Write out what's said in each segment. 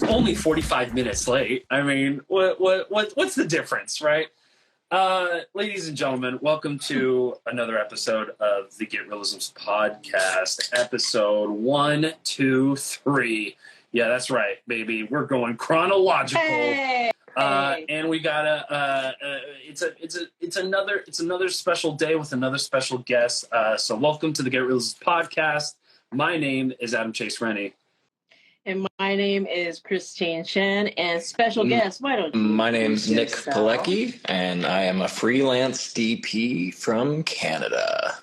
Only 45 minutes late. I mean, what's the difference, right? Ladies and gentlemen, welcome to another episode of the Get Realisms podcast, episode 1, 2, 3. Yeah, that's right, baby. We're going chronological. Hey. And we got it's another special day with another special guest. So welcome to the Get Realisms podcast. My name is Adam Chase Rennie. And my name is Christine Chen, and special guest, why don't you? My name's Nick Pilecki, and I am a freelance DP from Canada.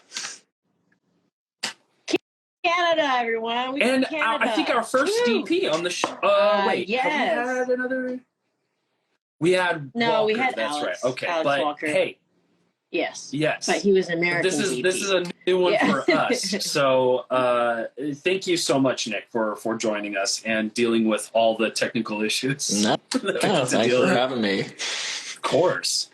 Canada, everyone. And I think our first DP on the show. Wait, yes. Have we had another? We had no, Walker, we had that's Alex. right. Okay, Alex but Walker. hey, yes, but he was an American. This is a new one for us. So thank you so much, Nick, for joining us and dealing with all the technical issues. No, thanks for having me. Of course.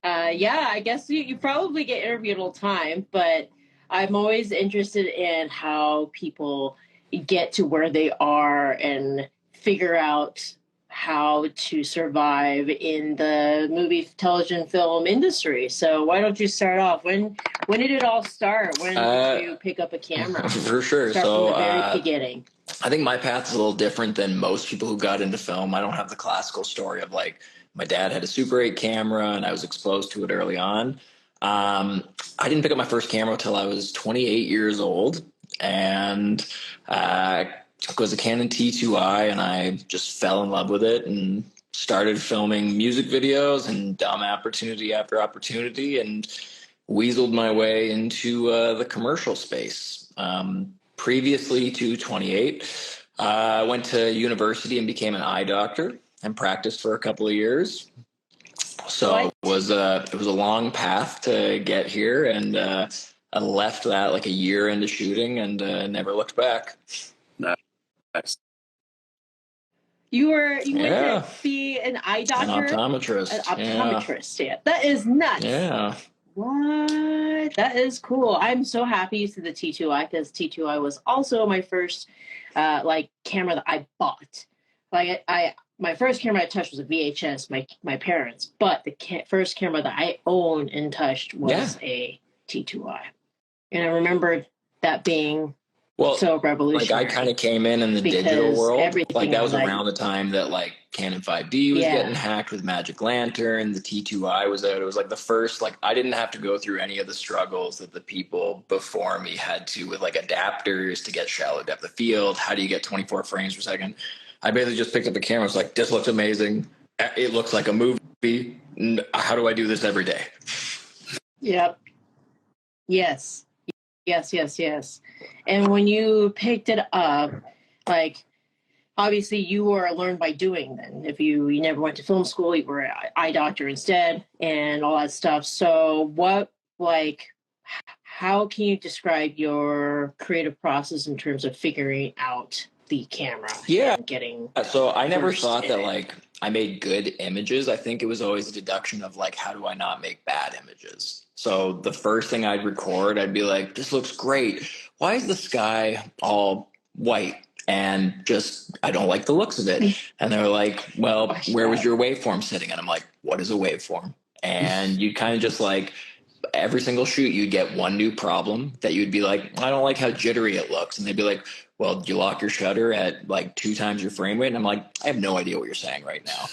I guess you probably get interviewed all the time, but I'm always interested in how people get to where they are and figure out how to survive in the movie, television, film industry. So why don't you start off? When did it all start? When did you pick up a camera? For sure. Start so from the very beginning. I think my path is a little different than most people who got into film. I don't have the classical story of like my dad had a Super 8 camera and I was exposed to it early on. I didn't pick up my first camera until I was 28 years old, and it was a Canon T2i, and I just fell in love with it and started filming music videos and dumb opportunity after opportunity and weaseled my way into the commercial space. Previously to 28, I went to university and became an eye doctor and practiced for a couple of years. So it was a long path to get here, and I left that like a year into shooting and never looked back. Nice. You went to be an eye doctor? An optometrist. An optometrist, yeah. That is nuts. Yeah. What? That is cool. I'm so happy you said the T2i, because T2i was also my first camera that I bought. My first camera I touched was a VHS, my parents, but the first camera that I owned and touched was a T2i. And I remember that being so revolutionary. Like I kind of came in the digital world. Like that was around the time that like Canon 5D was getting hacked with Magic Lantern. The T2i was out. It was like the first, like I didn't have to go through any of the struggles that the people before me had to with like adapters to get shallow depth of field. How do you get 24 frames per second? I basically just picked up the camera. It's like, this looks amazing. It looks like a movie. How do I do this every day? Yep. Yes. And when you picked it up, like, obviously you were learned by doing then. If you never went to film school, you were an eye doctor instead and all that stuff. So how can you describe your creative process in terms of figuring out the camera? Yeah. And getting so I never thought that like I made good images. I think it was always a deduction of like, how do I not make bad images? So the first thing I'd record, I'd be like, this looks great. Why is the sky all white? And just, I don't like the looks of it. And they were like, well, where was your waveform sitting? And I'm like, what is a waveform? And you kind of just like, every single shoot, you'd get one new problem that you'd be like, I don't like how jittery it looks. And they'd be like, well, you lock your shutter at like 2 times your frame rate. And I'm like, I have no idea what you're saying right now.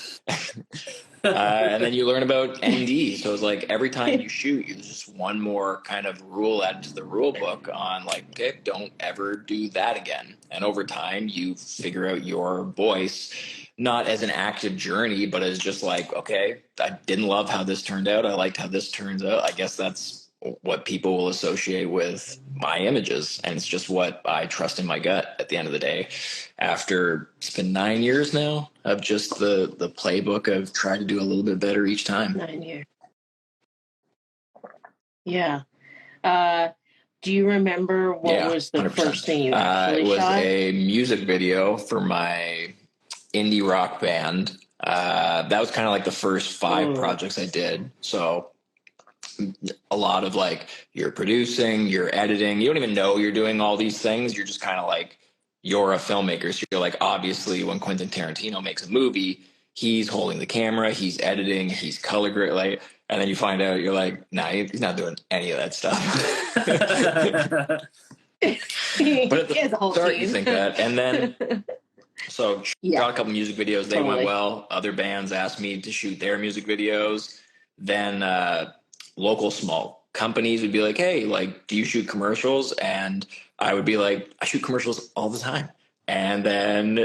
And then you learn about ND. So it's like every time you shoot, there's just one more kind of rule added to the rule book on like, okay, don't ever do that again. And over time, you figure out your voice, not as an active journey, but as just like, okay, I didn't love how this turned out. I liked how this turns out. I guess that's what people will associate with my images. And it's just what I trust in my gut at the end of the day. After it's been 9 years now of just the playbook of trying to do a little bit better each time. 9 years. Yeah. Do you remember what was the 100%. first thing you actually shot? It was shot? a music video for my indie rock band. That was kind of like the first 5 projects I did. So a lot of like you're producing, you're editing. You don't even know you're doing all these things. You're just kind of like, you're a filmmaker. So you're like, obviously, when Quentin Tarantino makes a movie, he's holding the camera, he's editing, he's color grade, like, and then you find out you're like, nah, he's not doing any of that stuff. But at the start, you think that, and then so shot a couple music videos. They went well. Other bands asked me to shoot their music videos. Then local small companies would be like, hey, like, do you shoot commercials? And I would be like, I shoot commercials all the time. And then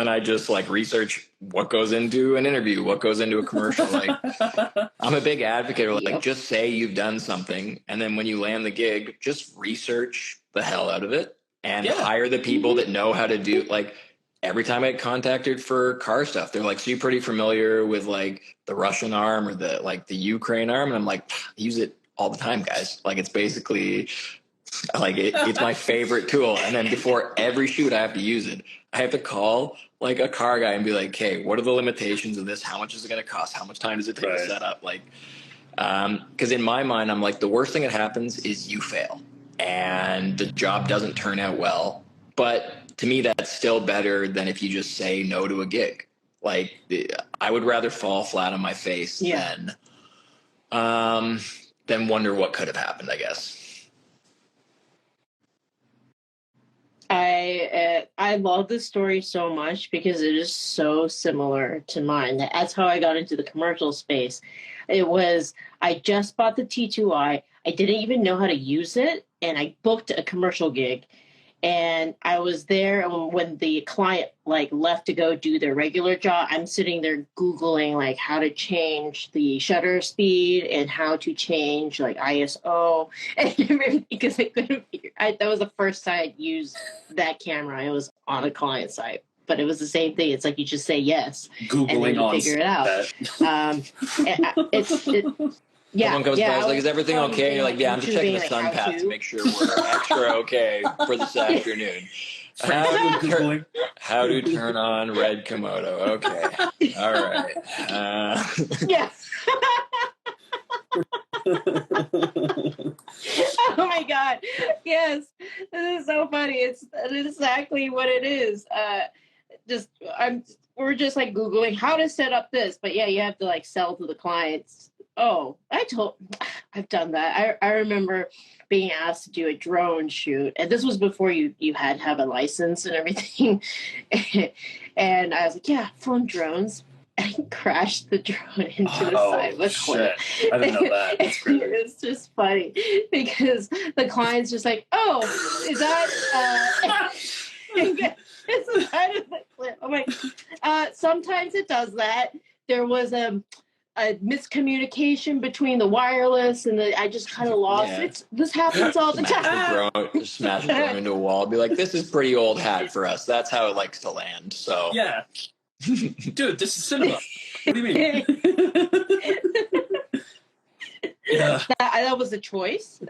I just like research what goes into an interview, what goes into a commercial. Like, I'm a big advocate of like, just say you've done something. And then when you land the gig, just research the hell out of it and hire the people that know how to do, like, every time I get contacted for car stuff, they're like, so you're pretty familiar with like the Russian arm or the Ukraine arm? And I'm like, use it all the time, guys. Like, it's basically like, it's my favorite tool. And then before every shoot, I have to use it. I have to call like a car guy and be like, hey, what are the limitations of this? How much is it going to cost? How much time does it take to set up? Like, because in my mind, I'm like, the worst thing that happens is you fail and the job doesn't turn out well. But to me, that's still better than if you just say no to a gig. Like, I would rather fall flat on my face than wonder what could have happened, I guess. I love this story so much because it is so similar to mine. That's how I got into the commercial space. I just bought the T2i. I didn't even know how to use it, and I booked a commercial gig. And I was there when the client like left to go do their regular job. I'm sitting there Googling like how to change the shutter speed and how to change like ISO and because I couldn't figure. That was the first time I'd used that camera. It was on a client site, but it was the same thing. It's like you just say yes, Googling and then you figure it out. Someone comes by, like, is everything okay? And you're like, yeah, I'm just checking the sun path to make sure we're extra okay for this afternoon. How to turn on red Komodo. Okay. All right. Yes. Oh my God. Yes. This is so funny. It's exactly what it is. We're just like Googling how to set up this, but yeah, you have to like sell to the clients. Oh, I've done that. I remember being asked to do a drone shoot, and this was before you had to have a license and everything. And I was like, yeah, film drones. And I crashed the drone into the side of a cliff. I didn't know that. That's crazy. It's just funny because the client's just like, oh, is that it's the side of the cliff. I'm like, sometimes it does that. There was a miscommunication between the wireless and I just kind of lost it. This happens all the time. Smash the drone into a wall. Be like, this is pretty old hat for us. That's how it likes to land. So yeah, dude, this is cinema. What do you mean? Yeah, that was a choice.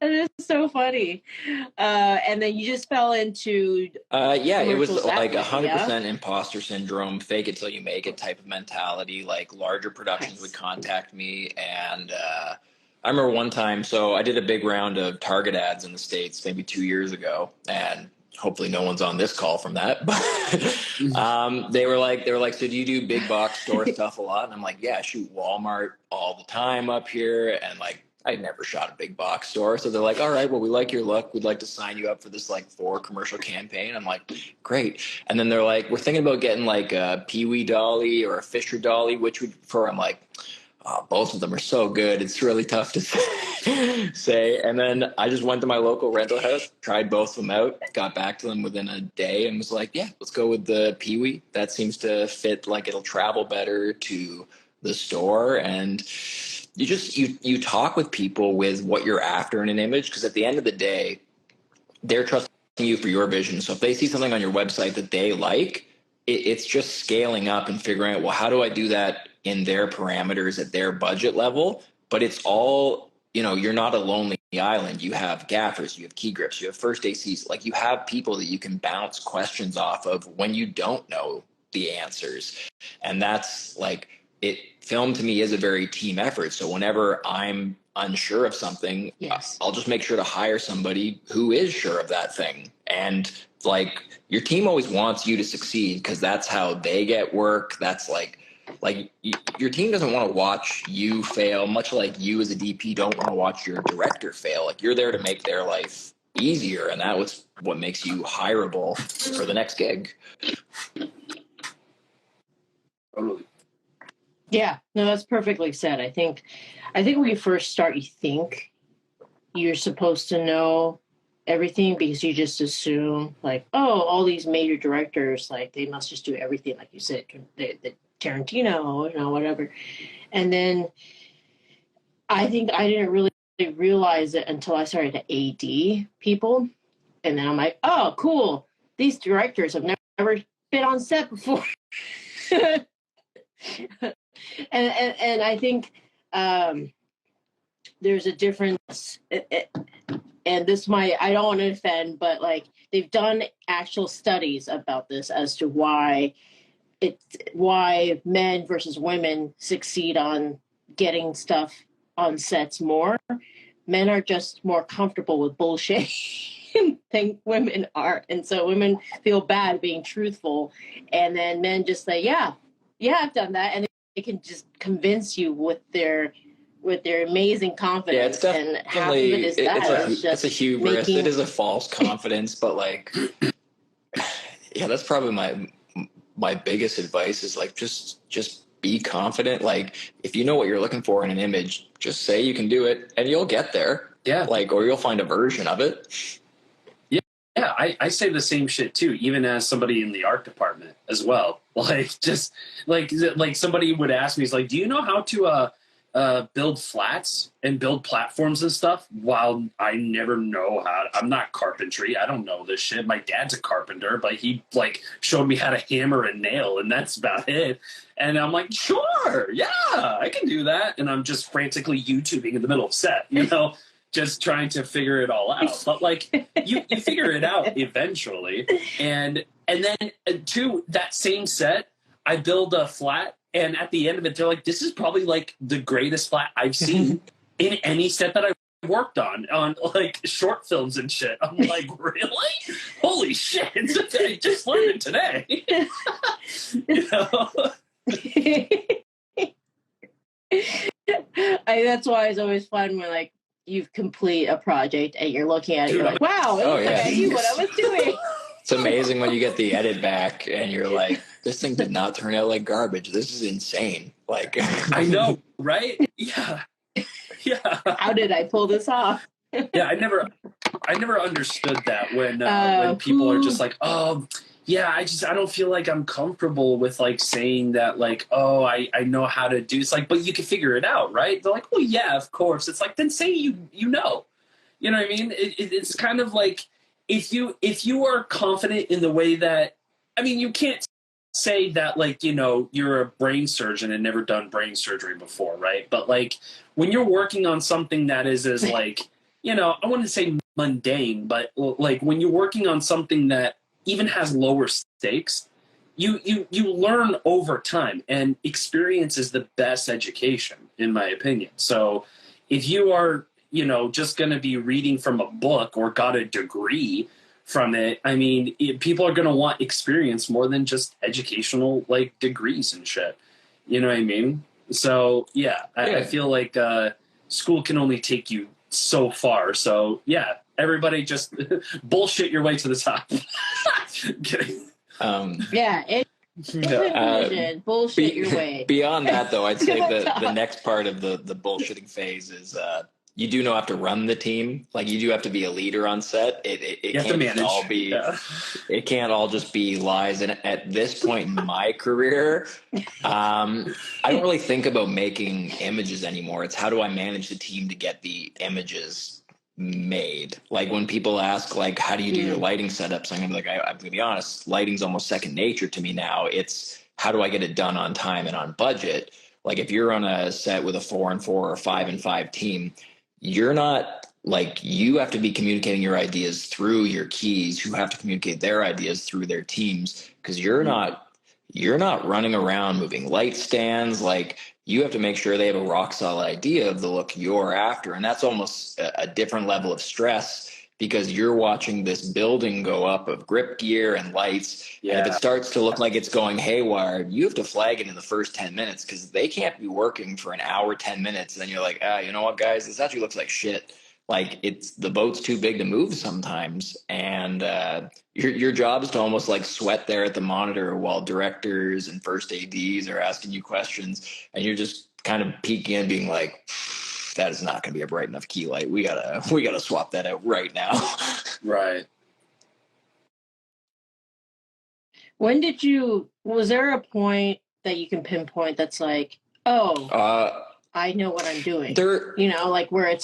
It is so funny. And then you just fell into it was like 100% imposter syndrome, fake it till you make it type of mentality. Like, larger productions would contact me, and I remember one time, so I did a big round of Target ads in the States maybe 2 years ago, and hopefully no one's on this call from that, but they were like, so do you do big box store stuff a lot? And I'm like, yeah, I shoot Walmart all the time up here, and like, I'd never shot a big box store. So they're like, all right, well, we like your look. We'd like to sign you up for this like 4 commercial campaign. I'm like, great. And then they're like, we're thinking about getting like a Pee-wee dolly or a Fisher dolly, which would prefer. I'm like, oh, both of them are so good. It's really tough to say. And then I just went to my local rental house, tried both of them out, got back to them within a day and was like, yeah, let's go with the Pee-wee. That seems to fit, like it'll travel better to the store. And you talk with people with what you're after in an image, because at the end of the day, they're trusting you for your vision. So if they see something on your website that they like, it's just scaling up and figuring out, well, how do I do that in their parameters at their budget level? But it's all, you're not a lonely island. You have gaffers, you have key grips, you have first ACs. Like, you have people that you can bounce questions off of when you don't know the answers. And that's like, film to me is a very team effort. So whenever I'm unsure of something, Yes. I'll just make sure to hire somebody who is sure of that thing. And like your team always wants you to succeed because that's how they get work. That's like your team doesn't want to watch you fail, much like you as a DP don't want to watch your director fail. Like you're there to make their life easier, and that was what makes you hireable for the next gig. Totally. Yeah, no, that's perfectly said. I think when you first start, you think you're supposed to know everything because you just assume like, oh, all these major directors, like they must just do everything, like you said, the Tarantino, you know, whatever. And then I think I didn't really realize it until I started to AD people, and then I'm like, oh, cool, these directors have never been on set before. and I think there's a difference, and this might, I don't want to offend, but like they've done actual studies about this as to why men versus women succeed on getting stuff on sets more. Men are just more comfortable with bullshit than women are, and so women feel bad being truthful, and then men just say, yeah, I've done that, and they can just convince you with their amazing confidence. Yeah, it's and half of it is it's a hubris. It is a false confidence, but like, yeah, that's probably my biggest advice is like just be confident. Like if you know what you're looking for in an image, just say you can do it, and you'll get there. Yeah, like or you'll find a version of it. Yeah, I say the same shit too, even as somebody in the art department as well. Like, just like somebody would ask me, he's like, do you know how to build flats and build platforms and stuff? While I never know how, I'm not carpentry. I don't know this shit. My dad's a carpenter, but he like showed me how to hammer and nail, and that's about it. And I'm like, sure, yeah, I can do that. And I'm just frantically YouTubing in the middle of set, you know? Just trying to figure it all out. But like you figure it out eventually. And then to that same set, I build a flat, and at the end of it, they're like, this is probably like the greatest flat I've seen in any set that I worked on like short films and shit. I'm like, really? Holy shit. I just learned it today. You know? That's why it's always fun when like you complete a project and you're looking at it, you're like, wow, I knew what I was doing. It's amazing when you get the edit back and you're like, this thing did not turn out like garbage. This is insane. Like, I know, right? Yeah. Yeah. How did I pull this off? Yeah, I never understood that when people are just like, oh, yeah, I don't feel like I'm comfortable with like saying that like, oh, I know how to do. It's like, but you can figure it out, right? They're like, well, yeah, of course. It's like, then say you know. You know what I mean? It's kind of like if you are confident in the way that, I mean, you can't say that like, you know, you're a brain surgeon and never done brain surgery before, right? But like when you're working on something that is as like, you know, I wouldn't say mundane, but like when you're working on something that even has lower stakes, you learn over time, and experience is the best education, in my opinion. So if you are, you know, just going to be reading from a book or got a degree from it, I mean, people are going to want experience more than just educational like degrees and shit. You know what I mean? So yeah. I feel like school can only take you so far. So yeah, everybody just bullshit your way to the top. Kidding. Bullshit your way. Beyond that, though, I'd say the next part of the bullshitting phase is you do know have to run the team. Like you do have to be a leader on set. It can't all be. Yeah. It can't all just be lies. And at this point in my career, I don't really think about making images anymore. It's how do I manage the team to get the images made. Like when people ask like how do you do your lighting setups, I'm gonna be honest, lighting's almost second nature to me now. It's how do I get it done on time and on budget. Like if you're on a set with a 4-and-4 or 5-and-5 team, you're not like, you have to be communicating your ideas through your keys who have to communicate their ideas through their teams, because you're not you're not running around moving light stands. Like, you have to make sure they have a rock solid idea of the look you're after. And that's almost a different level of stress because you're watching this building go up of grip gear and lights. Yeah. And if it starts to look like it's going haywire, you have to flag it in the first 10 minutes because they can't be working for an hour, 10 minutes. And then you're like, you know what, guys, this actually looks like shit. Like, it's the boat's too big to move sometimes. And your job is to almost like sweat there at the monitor while directors and first ADs are asking you questions. And you're just kind of peeking in being like, that is not going to be a bright enough key light. We gotta swap that out right now. Right. Was there a point that you can pinpoint that's like, oh, I know what I'm doing? Like where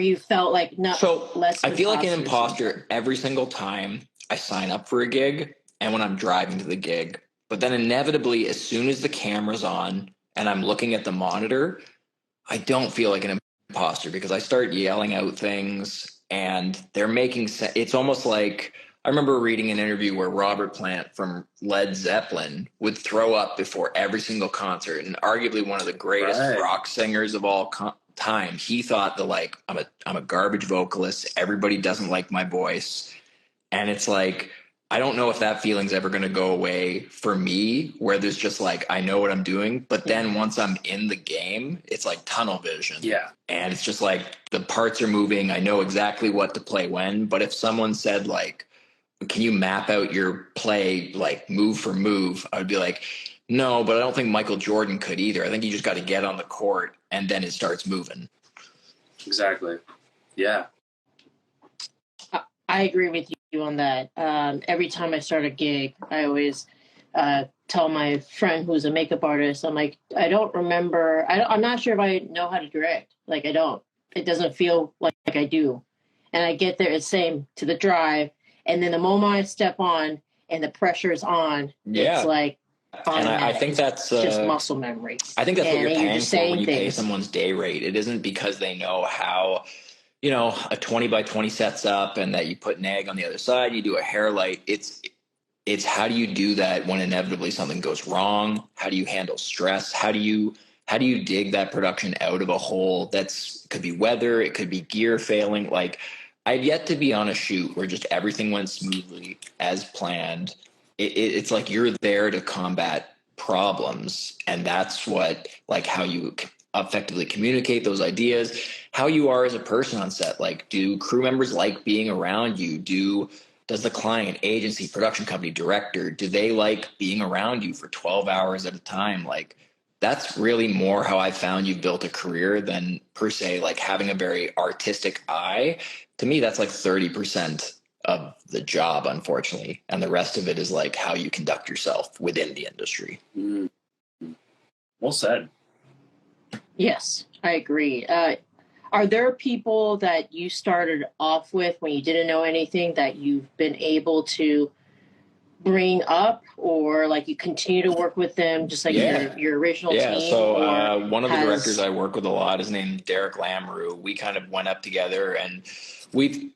you felt like less. I feel like an imposter every single time I sign up for a gig and when I'm driving to the gig. But then inevitably, as soon as the camera's on and I'm looking at the monitor, I don't feel like an imposter because I start yelling out things and they're making sense. It's almost like I remember reading an interview where Robert Plant from Led Zeppelin would throw up before every single concert, and arguably one of the greatest rock singers of all time. He thought that like I'm a garbage vocalist. Everybody doesn't like my voice, and it's like I don't know if that feeling's ever going to go away for me. Where there's just like I know what I'm doing, but then once I'm in the game, it's like tunnel vision. Yeah, and it's just like the parts are moving. I know exactly what to play when. But if someone said like, can you map out your play like move for move? I would be like, no, but I don't think Michael Jordan could either. I think you just got to get on the court and then it starts moving. Exactly. Yeah. I agree with you on that. Every time I start a gig, I always tell my friend who's a makeup artist, I'm like, I don't remember. I'm not sure if I know how to direct. Like, I don't. It doesn't feel like I do. And I get there, it's same to the drive. And then the moment I step on and the pressure is on, it's like and I think that's just muscle memory. I think that's what you're paying for when you pay someone's day rate. It isn't because they know how, a 20 by 20 sets up and that you put an egg on the other side, you do a hair light. It's how do you do that when inevitably something goes wrong? How do you handle stress? How do you dig that production out of a hole? Could be weather, it could be gear failing. Like, I've yet to be on a shoot where just everything went smoothly as planned. It's like you're there to combat problems. And that's what, like, how you effectively communicate those ideas, how you are as a person on set. Like, do crew members like being around you? Does the client, agency, production company, director, do they like being around you for 12 hours at a time? Like, that's really more how I found you built a career than per se like having a very artistic eye. To me, that's like 30% of the job, unfortunately. And the rest of it is like how you conduct yourself within the industry. Mm-hmm. Well said. Yes, I agree. Are there people that you started off with when you didn't know anything that you've been able to bring up, or like you continue to work with them just like your original team? So one of the directors I work with a lot is named Derek Lamoureux. We kind of went up together and we've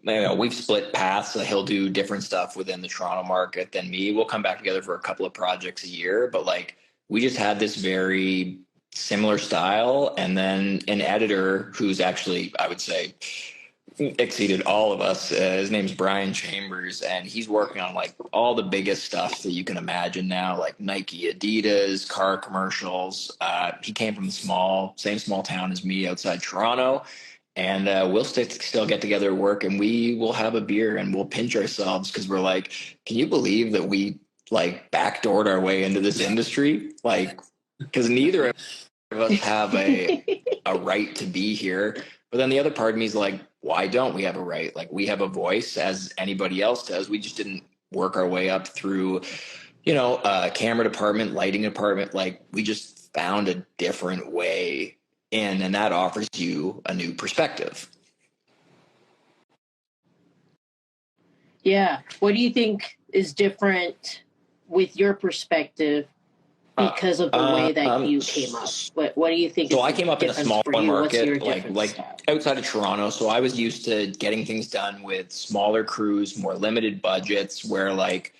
split paths. So he'll do different stuff within the Toronto market than me. We'll come back together for a couple of projects a year, but like we just had this very similar style. And then an editor who's actually, I would say, exceeded all of us. His name's Brian Chambers, and he's working on like all the biggest stuff that you can imagine now, like Nike, Adidas, car commercials. He came from same small town as me outside Toronto, and we'll still get together at work, and we will have a beer and we'll pinch ourselves because we're like, can you believe that we like backdoored our way into this industry? Like, because neither of us have a right to be here. But then the other part of me is like, why don't we have a right? Like, we have a voice as anybody else does. We just didn't work our way up through, camera department, lighting department. Like, we just found a different way in, and that offers you a new perspective. Yeah. What do you think is different with your perspective because of the way that you came up? What do you think? So I came up in a smaller market, like outside of Toronto. So I was used to getting things done with smaller crews, more limited budgets, where like,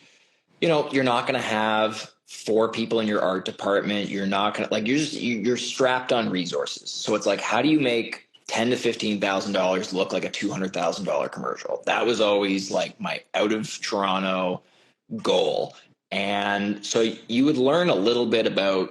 you're not going to have 4 people in your art department. You're not gonna like you're strapped on resources. So it's like, how do you make $10,000 to $15,000 look like a $200,000 commercial? That was always like my out of Toronto goal. And so you would learn a little bit about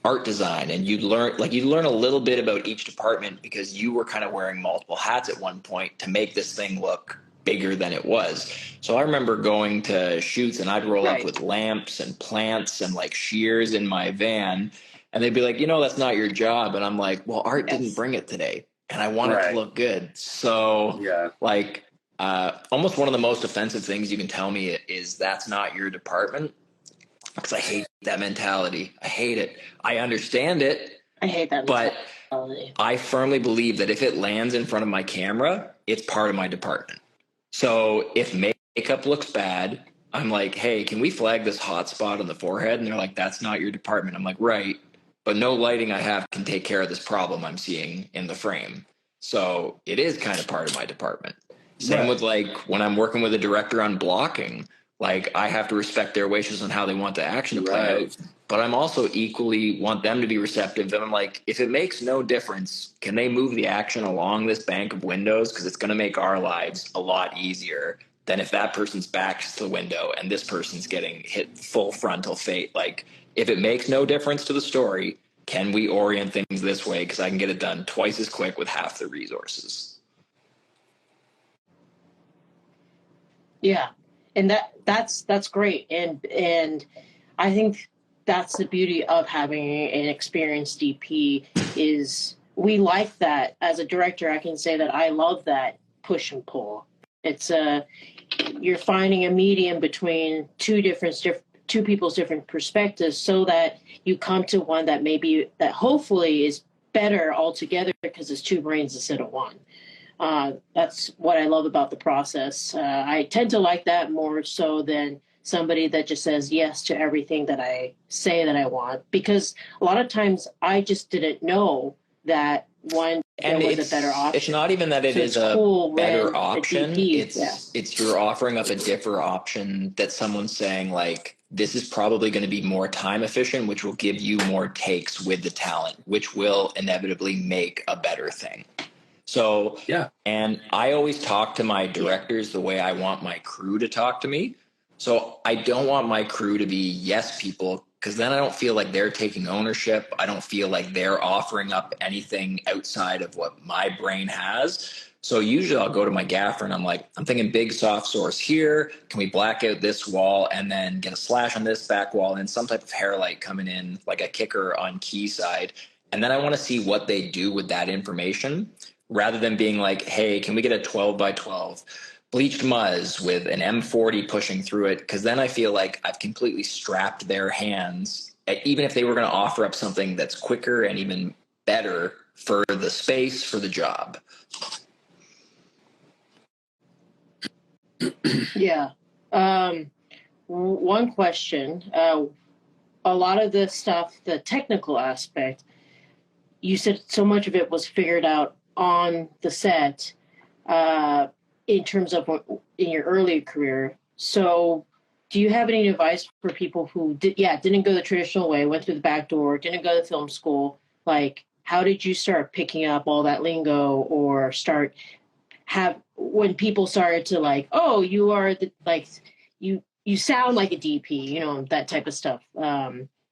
art design, and you'd learn a little bit about each department because you were kind of wearing multiple hats at one point to make this thing look bigger than it was. So I remember going to shoots and I'd roll up with lamps and plants and like shears in my van, and they'd be like, that's not your job. And I'm like, well, art didn't bring it today and I want it to look good. So like almost one of the most offensive things you can tell me is that's not your department, because I hate that mentality. I hate it. I understand it. I hate that but mentality. I firmly believe that if it lands in front of my camera, it's part of my department. So if makeup looks bad, I'm like, hey, can we flag this hot spot on the forehead? And they're like, that's not your department. I'm like, right, but no lighting I have can take care of this problem I'm seeing in the frame. So it is kind of part of my department. Same with like when I'm working with a director on blocking, like I have to respect their wishes on how they want the action to play out. But I'm also equally want them to be receptive. And I'm like, if it makes no difference, can they move the action along this bank of windows? Because it's going to make our lives a lot easier than if that person's back to the window and this person's getting hit full frontal fate. Like, if it makes no difference to the story, can we orient things this way? Because I can get it done twice as quick with half the resources. Yeah. And that's great. And I think that's the beauty of having an experienced DP is we like that. As a director, I can say that I love that push and pull. It's you're finding a medium between two people's different perspectives so that you come to one that hopefully is better altogether because it's two brains instead of one. That's what I love about the process. I tend to like that more so than somebody that just says yes to everything that I say that I want, because a lot of times I just didn't know that there was a better option. It's not even that it is a better option. It's you're offering up a different option that someone's saying like, this is probably going to be more time efficient, which will give you more takes with the talent, which will inevitably make a better thing. So, and I always talk to my directors the way I want my crew to talk to me. So I don't want my crew to be yes people, because then I don't feel like they're taking ownership. I don't feel like they're offering up anything outside of what my brain has. So usually I'll go to my gaffer and I'm like, I'm thinking big soft source here. Can we black out this wall and then get a slash on this back wall and some type of hair light coming in like a kicker on key side? And then I want to see what they do with that information, rather than being like, hey, can we get a 12 by 12 bleached muzz with an M40 pushing through it? Because then I feel like I've completely strapped their hands, even if they were going to offer up something that's quicker and even better for the space, for the job. Yeah. One question. A lot of the stuff, the technical aspect, you said so much of it was figured out on the set in terms of in your early career. So do you have any advice for people who didn't go the traditional way, went through the back door, didn't go to film school? Like, how did you start picking up all that lingo, or when people started to like, oh, you are you sound like a DP, that type of stuff.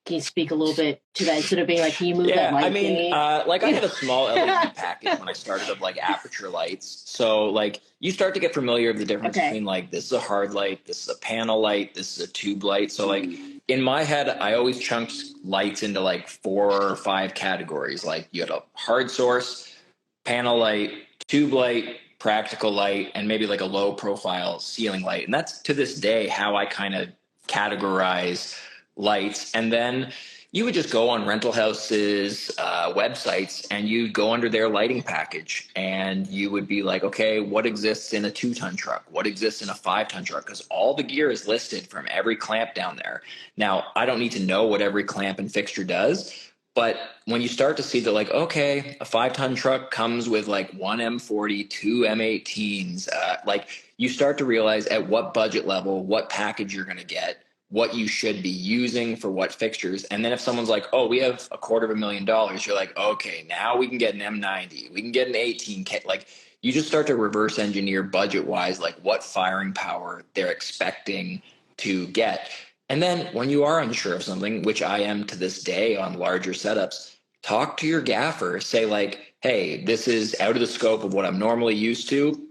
Can you speak a little bit to that instead of being like, can you move that light? I mean, I had a small LED package when I started of like aperture lights. So like you start to get familiar with the difference between like, this is a hard light, this is a panel light, this is a tube light. So like in my head, I always chunked lights into like 4 or 5 categories. Like you had a hard source, panel light, tube light, practical light, and maybe like a low profile ceiling light. And that's to this day how I kind of categorize lights. And then you would just go on rental houses, websites, and you'd go under their lighting package and you would be like, okay, what exists in a 2-ton truck? What exists in a 5-ton truck? Because all the gear is listed from every clamp down there. Now, I don't need to know what every clamp and fixture does, but when you start to see that, like, okay, a 5-ton truck comes with like 1 M40, 2 M18s, like you start to realize at what budget level, what package you're going to get, what you should be using for what fixtures. And then if someone's like, oh, we have $250,000, you're like, okay, now we can get an M90, we can get an 18K. Like, you just start to reverse engineer budget wise, like what firing power they're expecting to get. And then when you are unsure of something, which I am to this day on larger setups, talk to your gaffer, say like, hey, this is out of the scope of what I'm normally used to.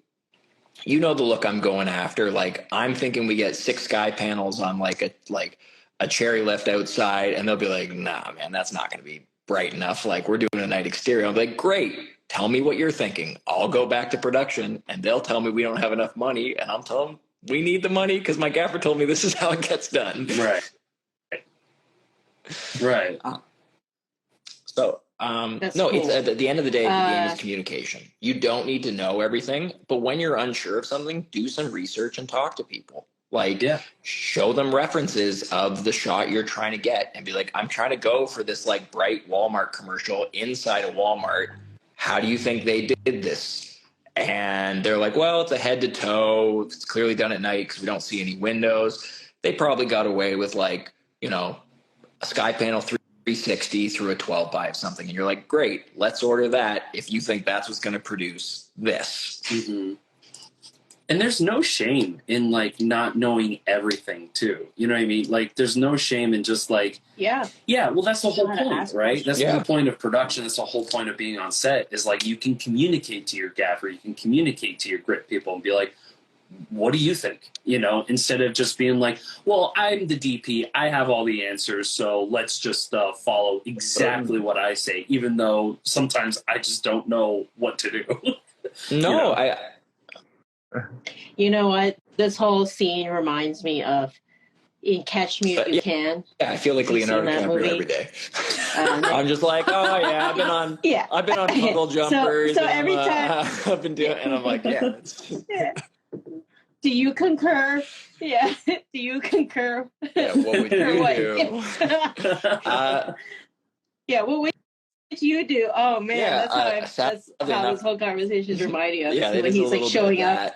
You know the look I'm going after. Like, I'm thinking we get 6 sky panels on like a cherry lift outside, and they'll be like, nah, man, that's not going to be bright enough. Like, we're doing a night exterior. I'm like, great. Tell me what you're thinking. I'll go back to production, and they'll tell me we don't have enough money, and I'll tell them we need the money because my gaffer told me this is how it gets done. Right. Right. So, That's no, cool. it's at the end of the day, the game is communication. You don't need to know everything, but when you're unsure of something, do some research and talk to people. Like, show them references of the shot you're trying to get and be like, I'm trying to go for this like bright Walmart commercial inside a Walmart. How do you think they did this? And they're like, well, it's a head to toe. It's clearly done at night because we don't see any windows. They probably got away with like, you know, a sky panel 360 through a 12 by something. And you're like, great, let's order that if you think that's what's going to produce this. Mm-hmm. And there's no shame in like not knowing everything too. You know what I mean? Like, there's no shame in just like, yeah, well, that's the whole point, right? That's the whole point of production. That's the whole point of being on set is like, you can communicate to your gaffer, you can communicate to your grip people and be like, what do you think? You know, instead of just being like, well, I'm the DP, I have all the answers, so let's just follow exactly what I say, even though sometimes I just don't know what to do. No, You know what? This whole scene reminds me of in Catch Me If You Can. Yeah, I feel like Leonardo DiCaprio every day. I'm just like, oh yeah, I've been on puddle jumpers. So every time I've been doing, and I'm like, yeah. Do you concur? Yeah. Do you concur? Yeah. What would you do? Yeah. What would you do? Oh man, that's how this whole conversation is reminding us. Yeah, when he's like showing up.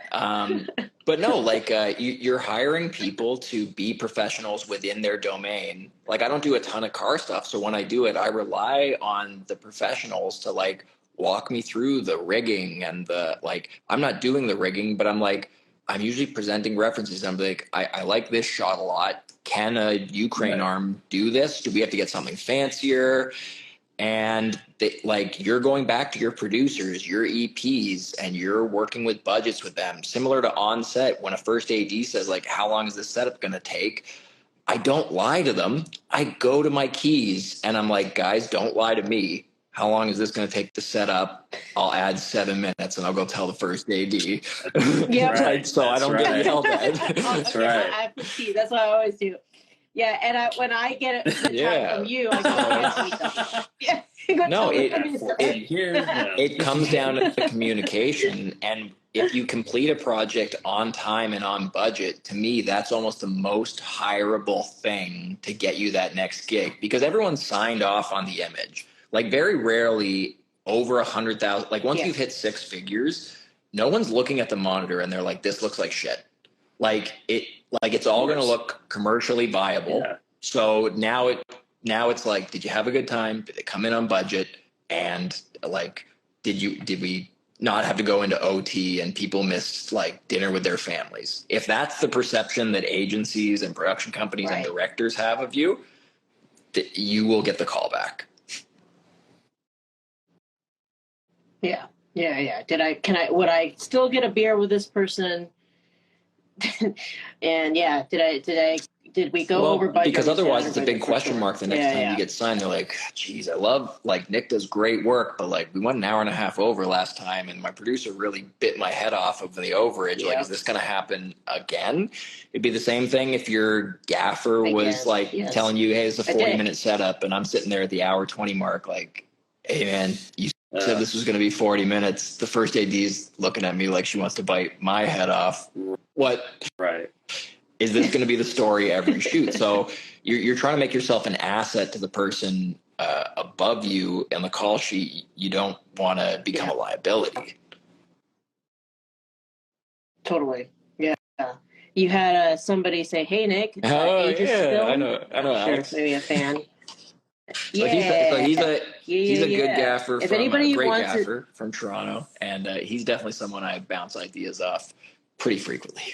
But no, like you're hiring people to be professionals within their domain. Like, I don't do a ton of car stuff, so when I do it, I rely on the professionals to like walk me through the rigging and the like. I'm not doing the rigging, but I'm usually presenting references. I'm like, I like this shot a lot. Can a Ukraine arm do this? Do we have to get something fancier? And you're going back to your producers, your EPs, and you're working with budgets with them. Similar to on set, when a first AD says like, how long is this setup going to take? I don't lie to them. I go to my keys and I'm like, guys, don't lie to me. How long is this going to take to set up? I'll add 7 minutes and I'll go tell the first AD. Yeah, right. So I don't get yelled at. That's right. I have to see. That's what I always do. Yeah, and when I get it from you, I go no, it comes down to the communication. And if you complete a project on time and on budget, to me, that's almost the most hireable thing to get you that next gig, because everyone's signed off on the image. Like, very rarely over 100,000. Like, once you've hit 6 figures, no one's looking at the monitor and they're like, this looks like shit. It's all going to look commercially viable. Yeah. So now it's like, did you have a good time? Did it come in on budget? And like, did we not have to go into OT and people missed like dinner with their families? If that's the perception that agencies and production companies and directors have of you, you will get the call back. Yeah. Would I still get a beer with this person? And did we go over budget? Because otherwise it's a big question mark the next time you get signed. They're like, geez, I love, like, Nick does great work, but like, we went an hour and a half over last time and my producer really bit my head off of the overage. Like, is this going to happen again? It'd be the same thing if your gaffer was telling you, hey, it's a 40-minute setup, and I'm sitting there at the hour 20 mark like, hey man, you said this was going to be 40 minutes. The first AD's looking at me like she wants to bite my head off. What? Right. Is this going to be the story every shoot? So you're trying to make yourself an asset to the person above you in the call sheet. You don't want to become a liability. Totally. Yeah. You had somebody say, "Hey, Nick, Oh Aegis yeah, I film." know Sure, Alex. maybe a fan. So he's Yeah, he's a good gaffer If from a anybody great wants it, gaffer from Toronto, and he's definitely someone I bounce ideas off pretty frequently.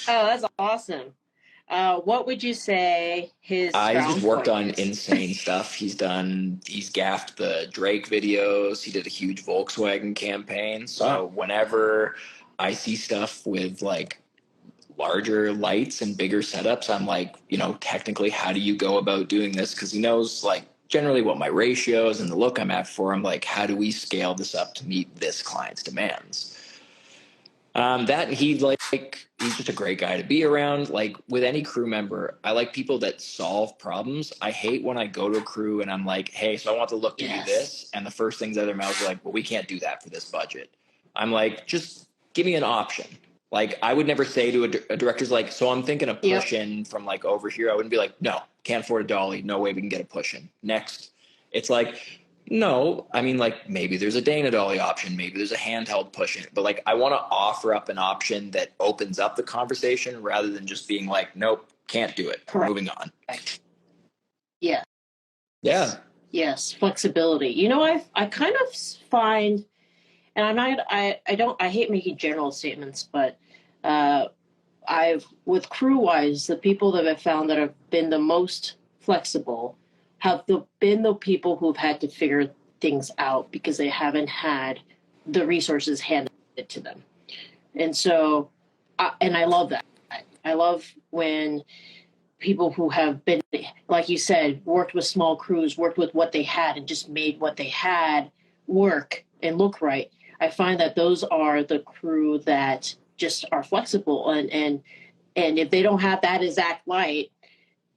oh, that's awesome. What would you say his He's strong just worked point on is? insane stuff. He's gaffed the Drake videos. He did a huge Volkswagen campaign. So Wow. whenever I see stuff with like larger lights and bigger setups, I'm like, technically, how do you go about doing this? Because he knows like generally what my ratios and the look I'm at for. I'm like, how do we scale this up to meet this client's demands? That he's just a great guy to be around. Like with any crew member, I like people that solve problems. I hate when I go to a crew and I'm like, hey, so I want the look to do this. And the first things out of their mouths are like, well, we can't do that for this budget. I'm like, just give me an option. Like I would never say to a director's like, so I'm thinking of push in from like over here. I wouldn't be like, no, can't afford a dolly. No way we can get a push in. Next. It's like, no, I mean, like maybe there's a Dana Dolly option, maybe there's a handheld push it, but like I want to offer up an option that opens up the conversation rather than just being like, nope, can't do it. Correct. Moving on. Yeah. Yeah. Yes, flexibility. I kind of find, and I hate making general statements, but with crew wise, the people that I've found that have been the most flexible been the people who've had to figure things out because they haven't had the resources handed to them. And so, and I love that. I love when people who have been, like you said, worked with small crews, worked with what they had and just made what they had work and look right. I find that those are the crew that just are flexible and if they don't have that exact light,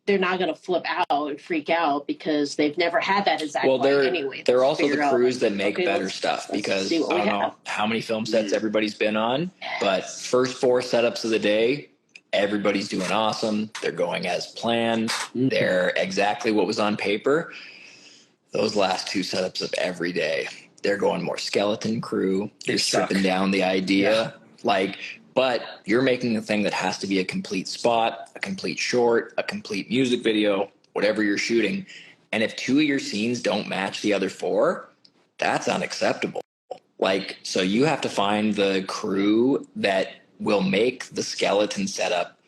they're not going to flip out and freak out because they've never had that exact light anyway. They're also the crews that make better stuff because I don't know how many film sets everybody's been on, but first 4 setups of the day, everybody's doing awesome. They're going as planned. They're exactly what was on paper. Those last 2 setups of every day, they're going more skeleton crew. You're stripping down the idea. But you're making a thing that has to be a complete spot, a complete short, a complete music video, whatever you're shooting. And if 2 of your scenes don't match the other 4, that's unacceptable. So you have to find the crew that will make the skeleton setup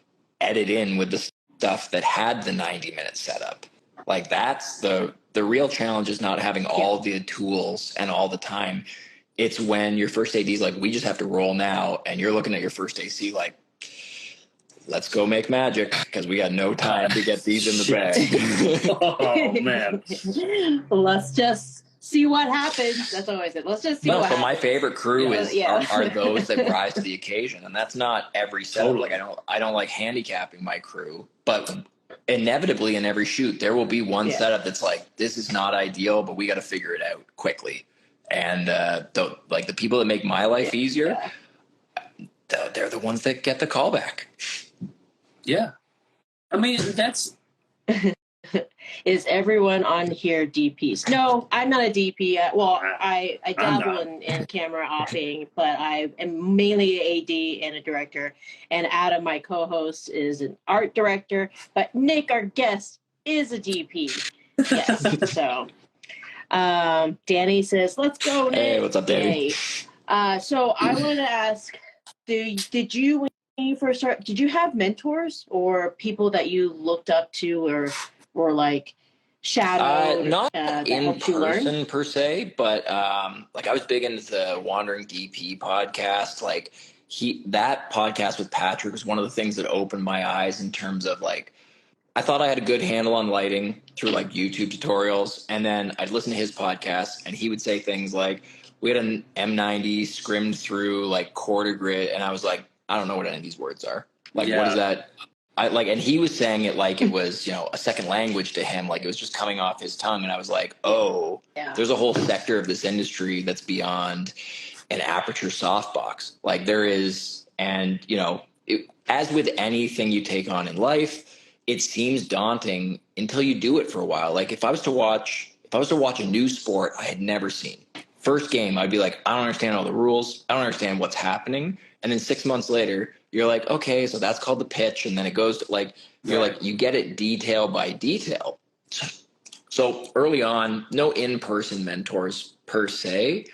edit in with the stuff that had the 90-minute setup. That's the real challenge is not having all the tools and all the time. It's when your first AD is like, we just have to roll now. And you're looking at your first AC like, let's go make magic because we got no time to get these in the bag. Oh, man. Let's just see what happens. That's all I said. Let's just see what happens. My favorite crew are those that rise to the occasion. And that's not every setup. Totally. I don't like handicapping my crew. But inevitably in every shoot, there will be one setup that's like, this is not ideal, but we got to figure it out quickly. And the people that make my life easier, they're the ones that get the callback. Yeah. I mean, that's... Is everyone on here DPs? No, I'm not a DP. I dabble in camera opping, but I am mainly an AD and a director. And Adam, my co-host, is an art director. But Nick, our guest, is a DP. Yes, so... Danny says, let's go, Nick. Hey, what's up, Danny? So I wanted to ask, did you, when you first started, did you have mentors or people that you looked up to or like shadowed? Not that in helped you learn? person per se, but I was big into the Wandering DP podcast. That podcast with Patrick was one of the things that opened my eyes in terms of I thought I had a good handle on lighting through YouTube tutorials. And then I'd listen to his podcast and he would say things like, we had an M90 scrimmed through quarter grid. And I was like, I don't know what any of these words are. What is that? And he was saying it like it was, a second language to him. It was just coming off his tongue. And I was like, there's a whole sector of this industry that's beyond an aperture softbox. There is, and as with anything you take on in life, it seems daunting until you do it for a while. If I was to watch a new sport I had never seen, first game, I'd be like, I don't understand all the rules. I don't understand what's happening. And then 6 months later, you're like, okay, so that's called the pitch. And then it goes to like, you're Right. like, you get it detail by detail. So early on, no in-person mentors per se.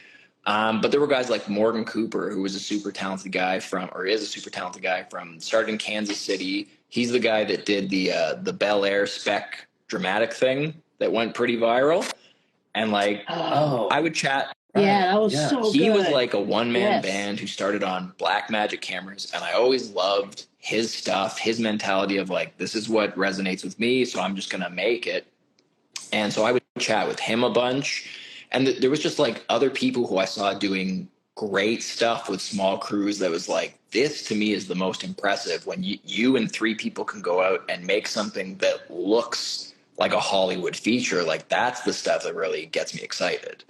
But there were guys like Morgan Cooper, who was a super talented guy is a super talented guy from, started in Kansas City. He's the guy that did the Bel Air spec dramatic thing that went pretty viral. And like, Oh, I would chat. Yeah, that was Yes. so He good. was like a one-man Yes. band who started on Blackmagic cameras, and I always loved his stuff, his mentality of like, this is what resonates with me, so I'm just gonna make it. And so I would chat with him a bunch, and there was just like other people who I saw doing great stuff with small crews that was like, this to me is the most impressive, when you and 3 people can go out and make something that looks like a Hollywood feature. Like, that's the stuff that really gets me excited.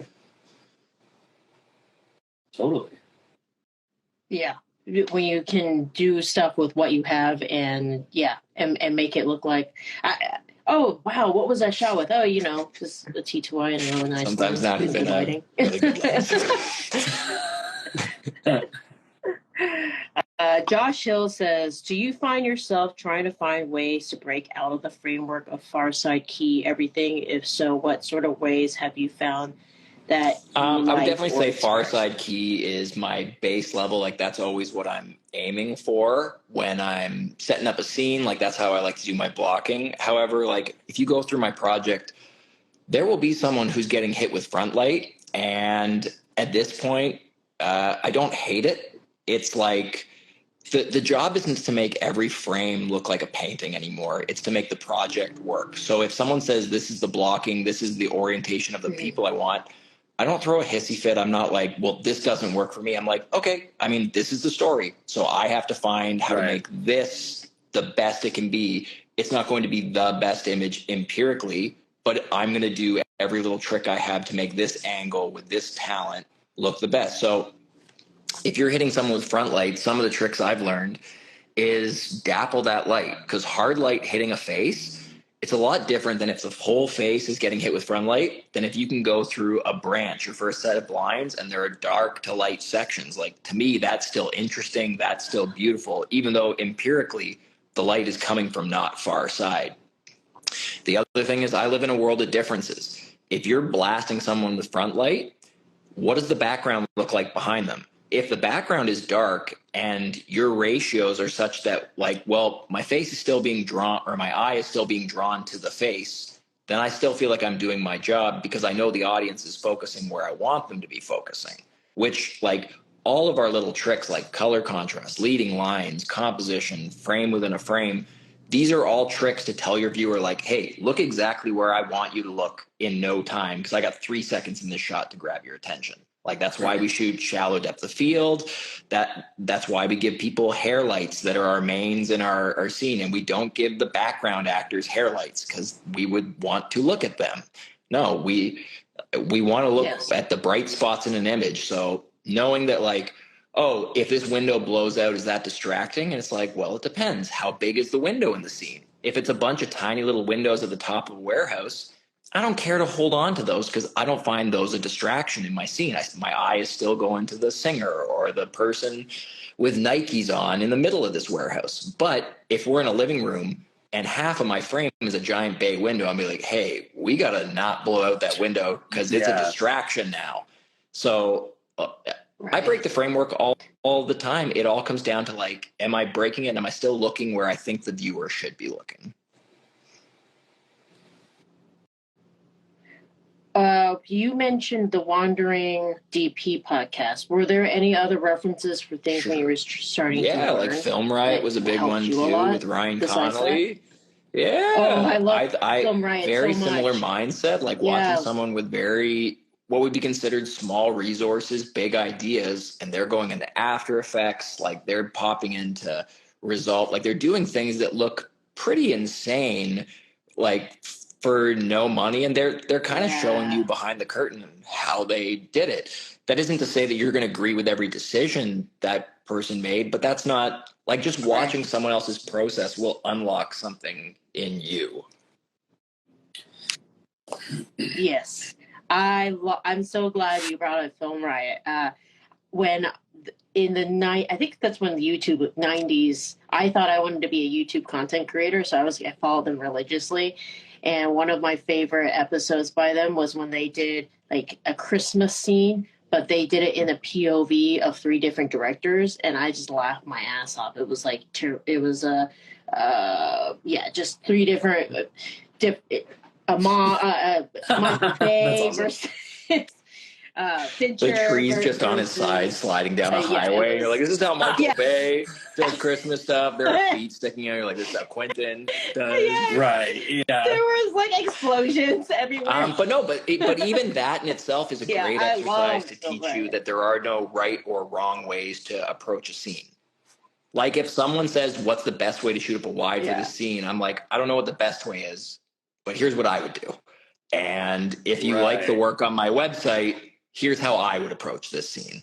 totally. Yeah. When you can do stuff with what you have and make it look like, oh, wow, what was that shot with? Oh, just a T2I and a really nice Sometimes not good even a lighting. really good lens. Josh Hill says, do you find yourself trying to find ways to break out of the framework of Farside Key everything? If so, what sort of ways have you found that you I would like definitely or say express? Farside Key is my base level. Like, that's always what I'm aiming for when I'm setting up a scene. Like, that's how I like to do my blocking. However, like, if you go through my project, there will be someone who's getting hit with front light. And at this point, I don't hate it. It's like, the job isn't to make every frame look like a painting anymore. It's to make the project work. So if someone says, this is the blocking, this is the orientation of the people I want, I don't throw a hissy fit. I'm not like, well, this doesn't work for me. I'm like, okay, I mean, this is the story. So I have to find how to make this the best it can be. It's not going to be the best image empirically, but I'm going to do every little trick I have to make this angle with this talent look the best. So if you're hitting someone with front light, some of the tricks I've learned is dapple that light, because hard light hitting a face, it's a lot different than if the whole face is getting hit with front light than if you can go through a branch, your first set of blinds, and there are dark to light sections. Like, to me, that's still interesting. That's still beautiful, even though empirically the light is coming from not far side. The other thing is, I live in a world of differences. If you're blasting someone with front light, what does the background look like behind them? If the background is dark and your ratios are such that, like, well, my face is still being drawn, or my eye is still being drawn to the face, then I still feel like I'm doing my job, because I know the audience is focusing where I want them to be focusing. Which, like, all of our little tricks, like color contrast, leading lines, composition, frame within a frame, these are all tricks to tell your viewer, like, hey, look exactly where I want you to look in no time, because I got 3 seconds in this shot to grab your attention. Like, that's why we shoot shallow depth of field. That's why we give people hair lights that are our mains in our scene, and we don't give the background actors hair lights because we would want to look at them. No, we want to look at the bright spots in an image. So knowing that, like, oh, if this window blows out, is that distracting? And it's like, well, it depends. How big is the window in the scene? If it's a bunch of tiny little windows at the top of a warehouse, I don't care to hold on to those, because I don't find those a distraction in my scene. My eye is still going to the singer or the person with Nikes on in the middle of this warehouse. But if we're in a living room and half of my frame is a giant bay window, I'll be like, hey, we got to not blow out that window because it's a distraction now. So I break the framework all the time. It all comes down to, like, am I breaking it? Am I still looking where I think the viewer should be looking? You mentioned the Wandering DP podcast. Were there any other references for things when you were starting to learn? Yeah, like Film Riot was a big one too, with Ryan Connolly. Yeah. Oh, I love Film Riot very so similar much. mindset, like watching someone with what would be considered small resources, big ideas, and they're going into After Effects, like they're popping into Resolve, like they're doing things that look pretty insane, like for no money, and they're kind of showing you behind the curtain how they did it. That isn't to say that you're going to agree with every decision that person made, but that's not, like, just watching someone else's process will unlock something in you. Yes. I'm so glad you brought up Film Riot. When in the night, I think that's when the YouTube 90s, I thought I wanted to be a YouTube content creator. So I followed them religiously. And one of my favorite episodes by them was when they did like a Christmas scene, but they did it in a POV of 3 different directors. And I just laughed my ass off. It was like, just 3 different, Michael Bay awesome. versus Fincher. The trees just on his side sliding down a highway. You're like, this is how Michael Bay does Christmas stuff. There are feet sticking out. You're like, this is how Quentin does. Yeah. Right. Yeah. There was like explosions everywhere. But even that in itself is a great exercise to teach you that there are no right or wrong ways to approach a scene. Like if someone says, what's the best way to shoot up a wide for this scene? I'm like, I don't know what the best way is, but here's what I would do. And if you like the work on my website, here's how I would approach this scene.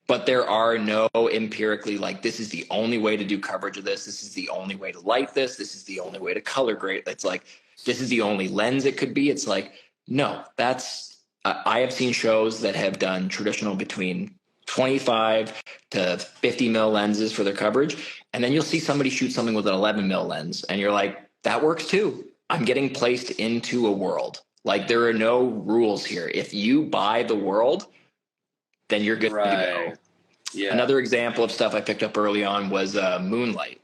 But there are no empirically like, this is the only way to do coverage of this. This is the only way to light this. This is the only way to color grade. It's like, this is the only lens it could be. It's like, no, I have seen shows that have done traditional between 25 to 50 mil lenses for their coverage. And then you'll see somebody shoot something with an 11 mil lens. And you're like, that works too. I'm getting placed into a world. Like there are no rules here. If you buy the world, then you're good to go. Yeah. Another example of stuff I picked up early on was Moonlight.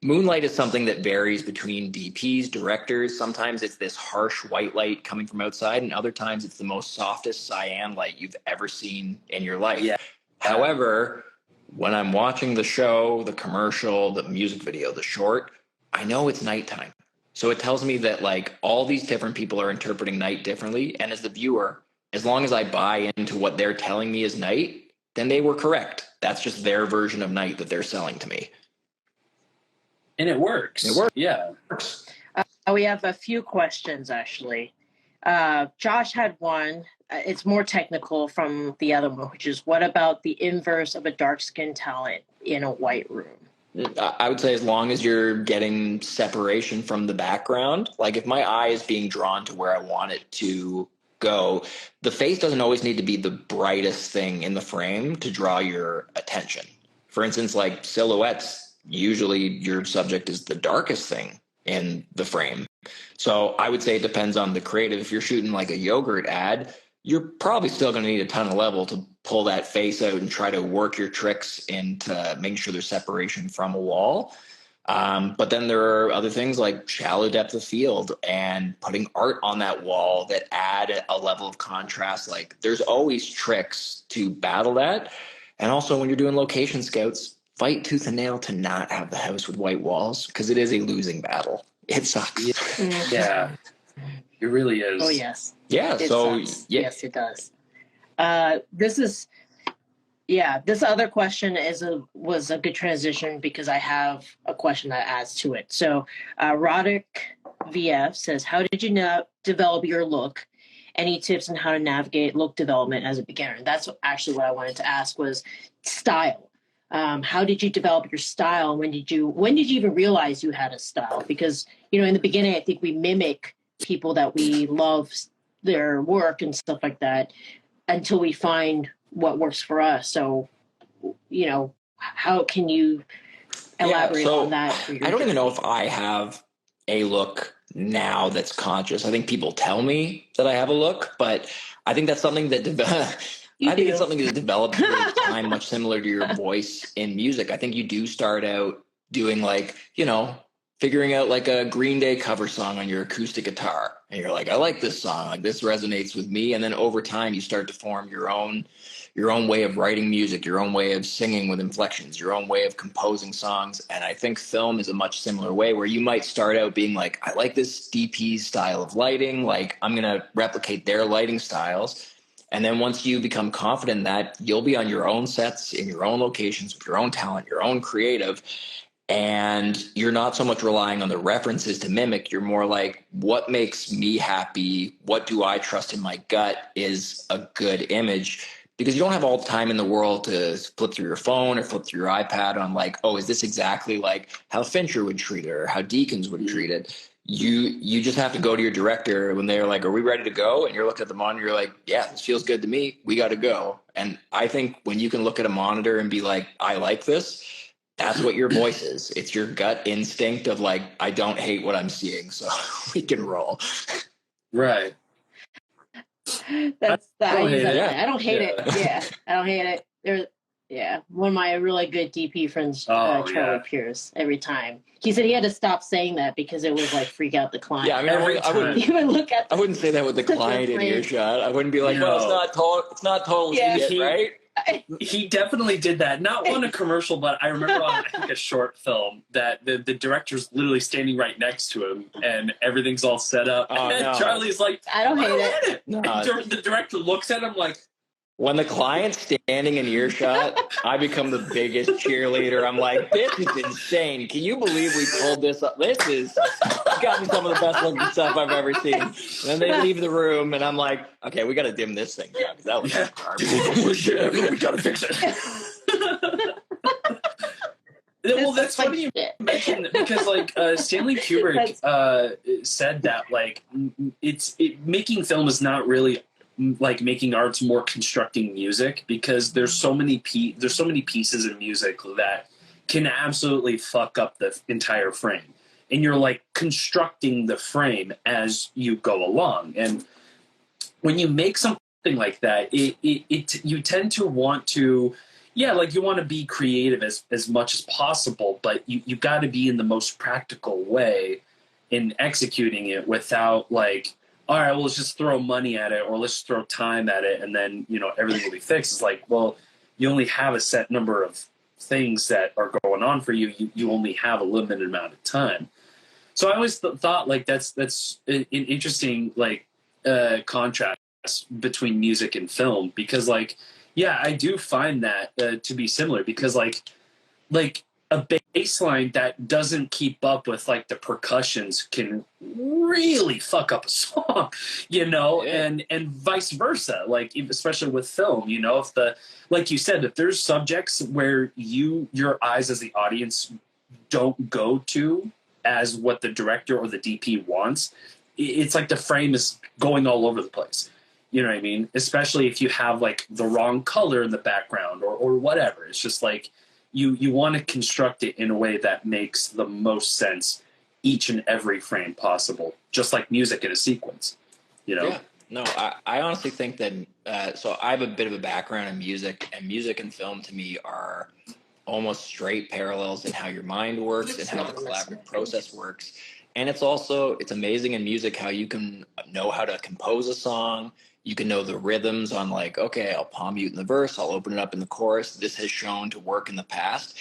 Moonlight is something that varies between DPs, directors. Sometimes it's this harsh white light coming from outside, and other times it's the most softest cyan light you've ever seen in your life. Yeah. However, when I'm watching the show, the commercial, the music video, the short, I know it's nighttime. So it tells me that like all these different people are interpreting night differently. And as the viewer, as long as I buy into what they're telling me is night, then they were correct. That's just their version of night that they're selling to me. And it works. It works. Yeah. We have a few questions, actually. Josh had one. It's more technical from the other one, which is what about the inverse of a dark-skinned talent in a white room? I would say as long as you're getting separation from the background, like if my eye is being drawn to where I want it to go, the face doesn't always need to be the brightest thing in the frame to draw your attention. For instance, like silhouettes, usually your subject is the darkest thing in the frame. So I would say it depends on the creative. If you're shooting like a yogurt ad, you're probably still going to need a ton of level to pull that face out and try to work your tricks into making sure there's separation from a wall. But then there are other things like shallow depth of field and putting art on that wall that add a level of contrast. Like there's always tricks to battle that. And also when you're doing location scouts, fight tooth and nail to not have the house with white walls because it is a losing battle. It sucks. Yeah. It really is. Oh, yes. Yeah. It so, sucks. yeah. Yes, it does. This other question was a good transition because I have a question that adds to it. So, Roddick VF says, how did you develop your look? Any tips on how to navigate look development as a beginner? And that's actually what I wanted to ask was style. How did you develop your style? When did you even realize you had a style? Because, in the beginning, I think we mimic people that we love their work and stuff like that until we find what works for us. So, how can you elaborate on that? I don't even know if I have a look now that's conscious. I think people tell me that I have a look, but I think that's something that it's something that develops over time, much similar to your voice in music. I think you do start out doing figuring out like a Green Day cover song on your acoustic guitar. And you're like, I like this song. Like this resonates with me. And then over time you start to form your own way of writing music, your own way of singing with inflections, your own way of composing songs. And I think film is a much similar way where you might start out being like, I like this DP's style of lighting. Like I'm going to replicate their lighting styles. And then once you become confident in that, you'll be on your own sets in your own locations with your own talent, your own creative. And you're not so much relying on the references to mimic. You're more like, what makes me happy? What do I trust in my gut is a good image? Because you don't have all the time in the world to flip through your phone or flip through your iPad on like, oh, is this exactly like how Fincher would treat it or how Deakins would treat it? you just have to go to your director when they're like, are we ready to go? And you're looking at the monitor, you're like, yeah, this feels good to me. We got to go. And I think when you can look at a monitor and be like, I like this, that's what your voice is. It's your gut instinct of like, I don't hate what I'm seeing, so we can roll. Right. That's I don't I use hate that. it. I don't hate Yeah. it. Yeah, I don't hate it. There's one of my really good DP friends, Oh, Charlie yeah. Pierce. Every time he said he had to stop saying that because it would like freak out the client. Yeah, I mean, Every I wouldn't, He would look at. I wouldn't say that with the Such a client in phrase. earshot. I wouldn't be like, No. well, it's not total Yeah. shit, right? He definitely did that. Not on a commercial, but I remember on I think a short film that the director's literally standing right next to him, and everything's all set up. Oh, and no. Charlie's like, I don't hate it. hate it. No. And the director looks at him like, When the client's standing in earshot, I become the biggest cheerleader. I'm like, this is insane. Can you believe we pulled this up? This is got me some of the best looking stuff I've ever seen. And then they leave the room, and I'm like, okay, we got to dim this thing down because that was Yeah. garbage. we gotta fix it. Well, that's like funny you shit. mentioned because like Stanley Kubrick said that like making film is not really like making art's more constructing music because there's so many pieces in music that can absolutely fuck up the entire frame, and you're like constructing the frame as you go along. And when you make something like that, you tend to want to, like you want to be creative as much as possible, but you got to be in the most practical way in executing it without like, all right, well, let's just throw money at it or let's throw time at it and then, everything will be fixed. It's like, well, you only have a set number of things that are going on for you. You only have a limited amount of time. So I always thought like that's an interesting like contrast between music and film because like, yeah, I do find that to be similar because like a bass line that doesn't keep up with like the percussions can really fuck up a song, Yeah. and vice versa. Like especially with film, if like you said, if there's subjects where your eyes as the audience don't go to as what the director or the DP wants, it's like the frame is going all over the place. You know what I mean? Especially if you have like the wrong color in the background or whatever. It's just like you want to construct it in a way that makes the most sense each and every frame possible, just like music in a sequence, Yeah. No, I honestly think that, so I have a bit of a background in music, and music and film to me are almost straight parallels in how your mind works and how the collaborative process works. And it's amazing in music how you can know how to compose a song. You can know the rhythms on like, okay, I'll palm mute in the verse, I'll open it up in the chorus. This has shown to work in the past.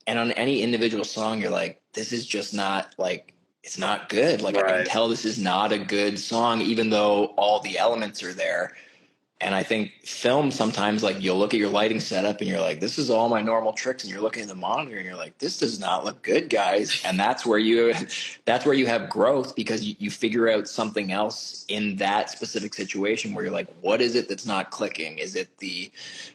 And on any individual song, you're like, this is just not like, it's not good. Like I can tell this is not a good song, even though all the elements are there. And I think film sometimes, like you'll look at your lighting setup and you're like, this is all my normal tricks. And you're looking at the monitor and you're like, this does not look good, guys. And that's where you have growth because you figure out something else in that specific situation where you're like, what is it that's not clicking? Is it the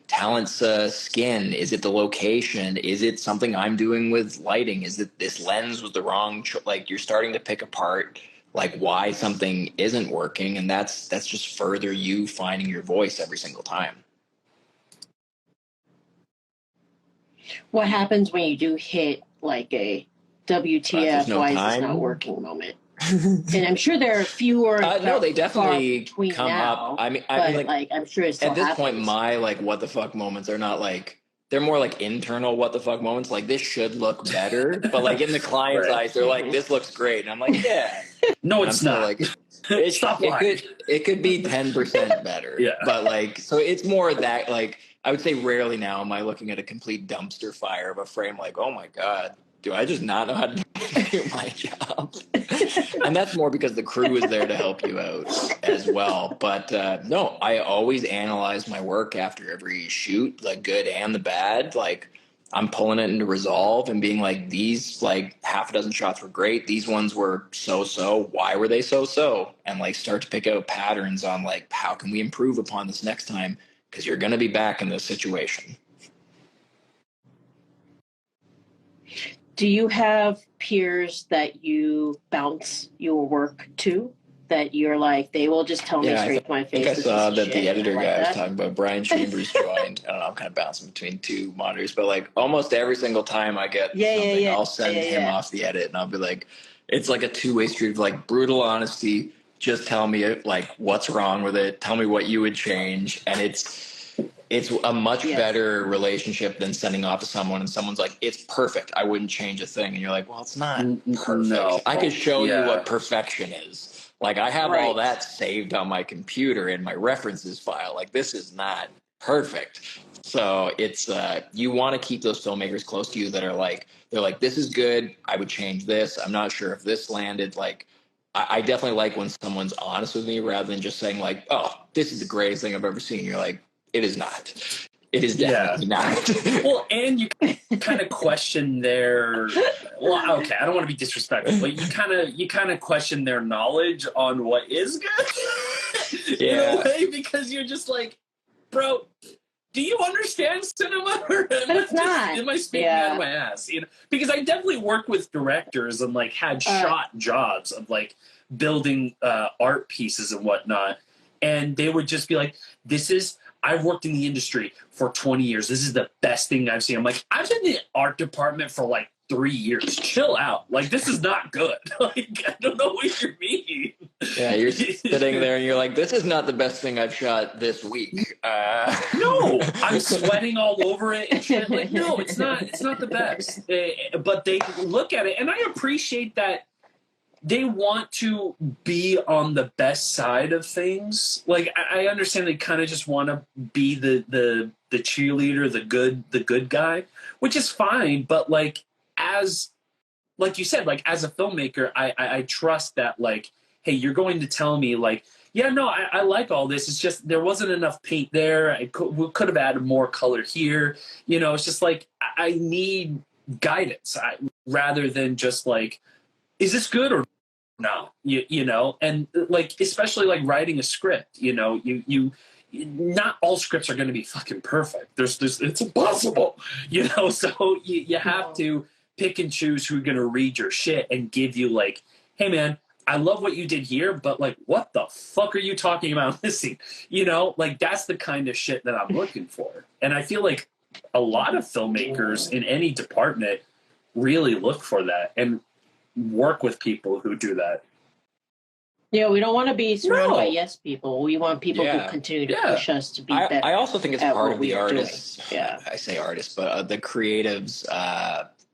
talent's skin? Is it the location? Is it something I'm doing with lighting? Is it this lens was the wrong, like you're starting to pick apart like why something isn't working, and that's just further you finding your voice every single time. What happens when you do hit like a WTF, no why is time. this not working moment? And I'm sure there are fewer. No, they definitely come now, up. I mean, like I'm sure it's at this point, my like what the fuck moments are not like, they're more like internal what the fuck moments. Like this should look better, but like in the client's Right. eyes, they're like, this looks great, and I'm like, yeah. No, And it's I'm still not. like, Stop lying. it could be 10% better. Yeah. But like, so it's more that like, I would say rarely now am I looking at a complete dumpster fire of a frame like, oh my God, do I just not know how to do my job? And that's more because the crew is there to help you out as well. But no, I always analyze my work after every shoot, the good and the bad. Like I'm pulling it into Resolve and being like, these like half a dozen shots were great. These ones were so-so. Why were they so-so? And like start to pick out patterns on like, how can we improve upon this next time? Because you're going to be back in this situation. Do you have peers that you bounce your work to? That you're like, they will just tell me Yeah, straight to my I think face. I This saw is that shit, the and I editor like guy I was that. talking about, Brian Chambers, joined. I don't know, I'm kind of bouncing between two monitors, but like almost every single time I get something, I'll send him off the edit and I'll be like, it's like a two-way street of like brutal honesty. Just tell me like what's wrong with it. Tell me what you would change. And it's a much better relationship than sending off to someone and someone's like, it's perfect. I wouldn't change a thing. And you're like, well, it's not perfect. No. I could show you what perfection is. Like I have all Right. that saved on my computer in my references file. Like this is not perfect. So it's you want to keep those filmmakers close to you that are like, they're like, this is good. I would change this. I'm not sure if this landed. Like I definitely like when someone's honest with me rather than just saying like, oh, this is the greatest thing I've ever seen. You're like, it is not. It is definitely not. Well, and you kind of question their. Well, okay, I don't want to be disrespectful, but you kind of question their knowledge on what is good. In a way, because you're just like, bro, do you understand cinema? Or am I speaking out of my ass? You know, because I definitely worked with directors and like had shot jobs of like building art pieces and whatnot, and they would just be like, "This is." I've worked in the industry for 20 years. This is the best thing I've seen. I'm like, I've been in the art department for like 3 years. Chill out. Like, this is not good. Like, I don't know what you mean. Yeah, you're sitting there and you're like, this is not the best thing I've shot this week. No, I'm sweating all over it and shit. Like, no, it's not the best. But they look at it, and I appreciate that they want to be on the best side of things. Like I understand they kind of just want to be the cheerleader, the good guy, which is fine. But like you said, like as a filmmaker, I trust that like, hey, you're going to tell me like, yeah, no, I like all this. It's just there wasn't enough paint there. We could have added more color here. You know, it's just like I need guidance rather than just like, is this good or no? You know, and like especially like writing a script, you know, you not all scripts are going to be fucking perfect. There's it's impossible, you know. So you have to pick and choose who's going to read your shit and give you like, hey man, I love what you did here, but like, what the fuck are you talking about in this scene? You know, like that's the kind of shit that I'm looking for, and I feel like a lot of filmmakers in any department really look for that and work with people who do that. Yeah, we don't want to be surrounded by yes people. We want people who continue to push us to be better. I also think it's part of the artists. Yeah, I say artists, but the creatives'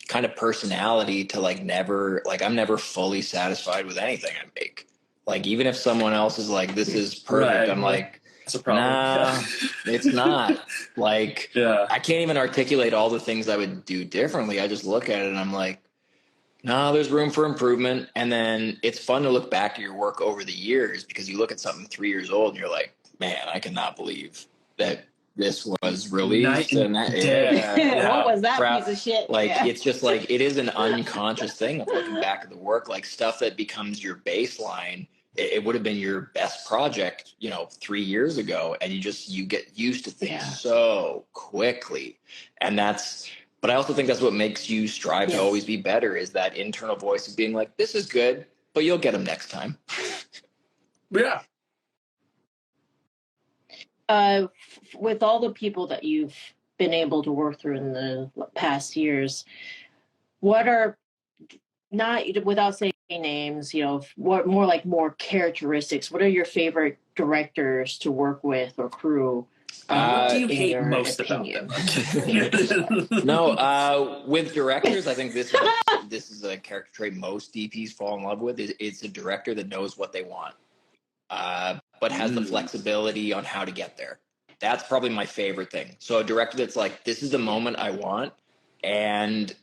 kind of personality to like never like I'm never fully satisfied with anything I make. Like even if someone else is like this is perfect, I'm like it's a problem. Nah, it's not. Like I can't even articulate all the things I would do differently. I just look at it and I'm like, no, there's room for improvement. And then it's fun to look back at your work over the years because you look at something 3 years old and you're like, man, I cannot believe that this was released. And that, what was that piece of shit? Like, it's just like, it is an unconscious thing of looking back at the work, like stuff that becomes your baseline. It would have been your best project, 3 years ago. And you get used to things so quickly. And but I also think that's what makes you strive to always be better is that internal voice of being like, this is good, but you'll get them next time. Yeah. With all the people that you've been able to work through in the past years, what are, not without saying names, what more characteristics, what are your favorite directors to work with or crew? What do you hate most opinion? about them? No, with directors, I think this is a character trait most DPs fall in love with. It's a director that knows what they want, but has the flexibility on how to get there. That's probably my favorite thing. So a director that's like, this is the moment I want, and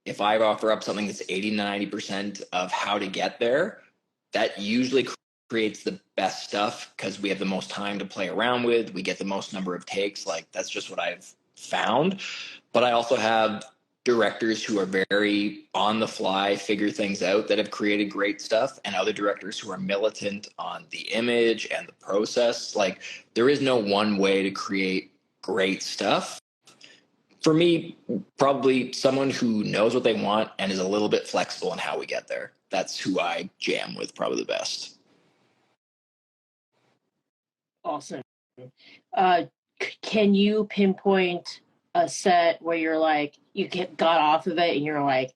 if I offer up something that's 80-90% of how to get there, that usually creates the best stuff because we have the most time to play around with. We get the most number of takes. Like that's just what I've found. But I also have directors who are very on the fly, figure things out that have created great stuff, and other directors who are militant on the image and the process. Like there is no one way to create great stuff. for me, probably someone who knows what they want and is a little bit flexible in how we get there. That's who I jam with probably the best. Awesome. Can you pinpoint a set where you're like, got off of it and you're like,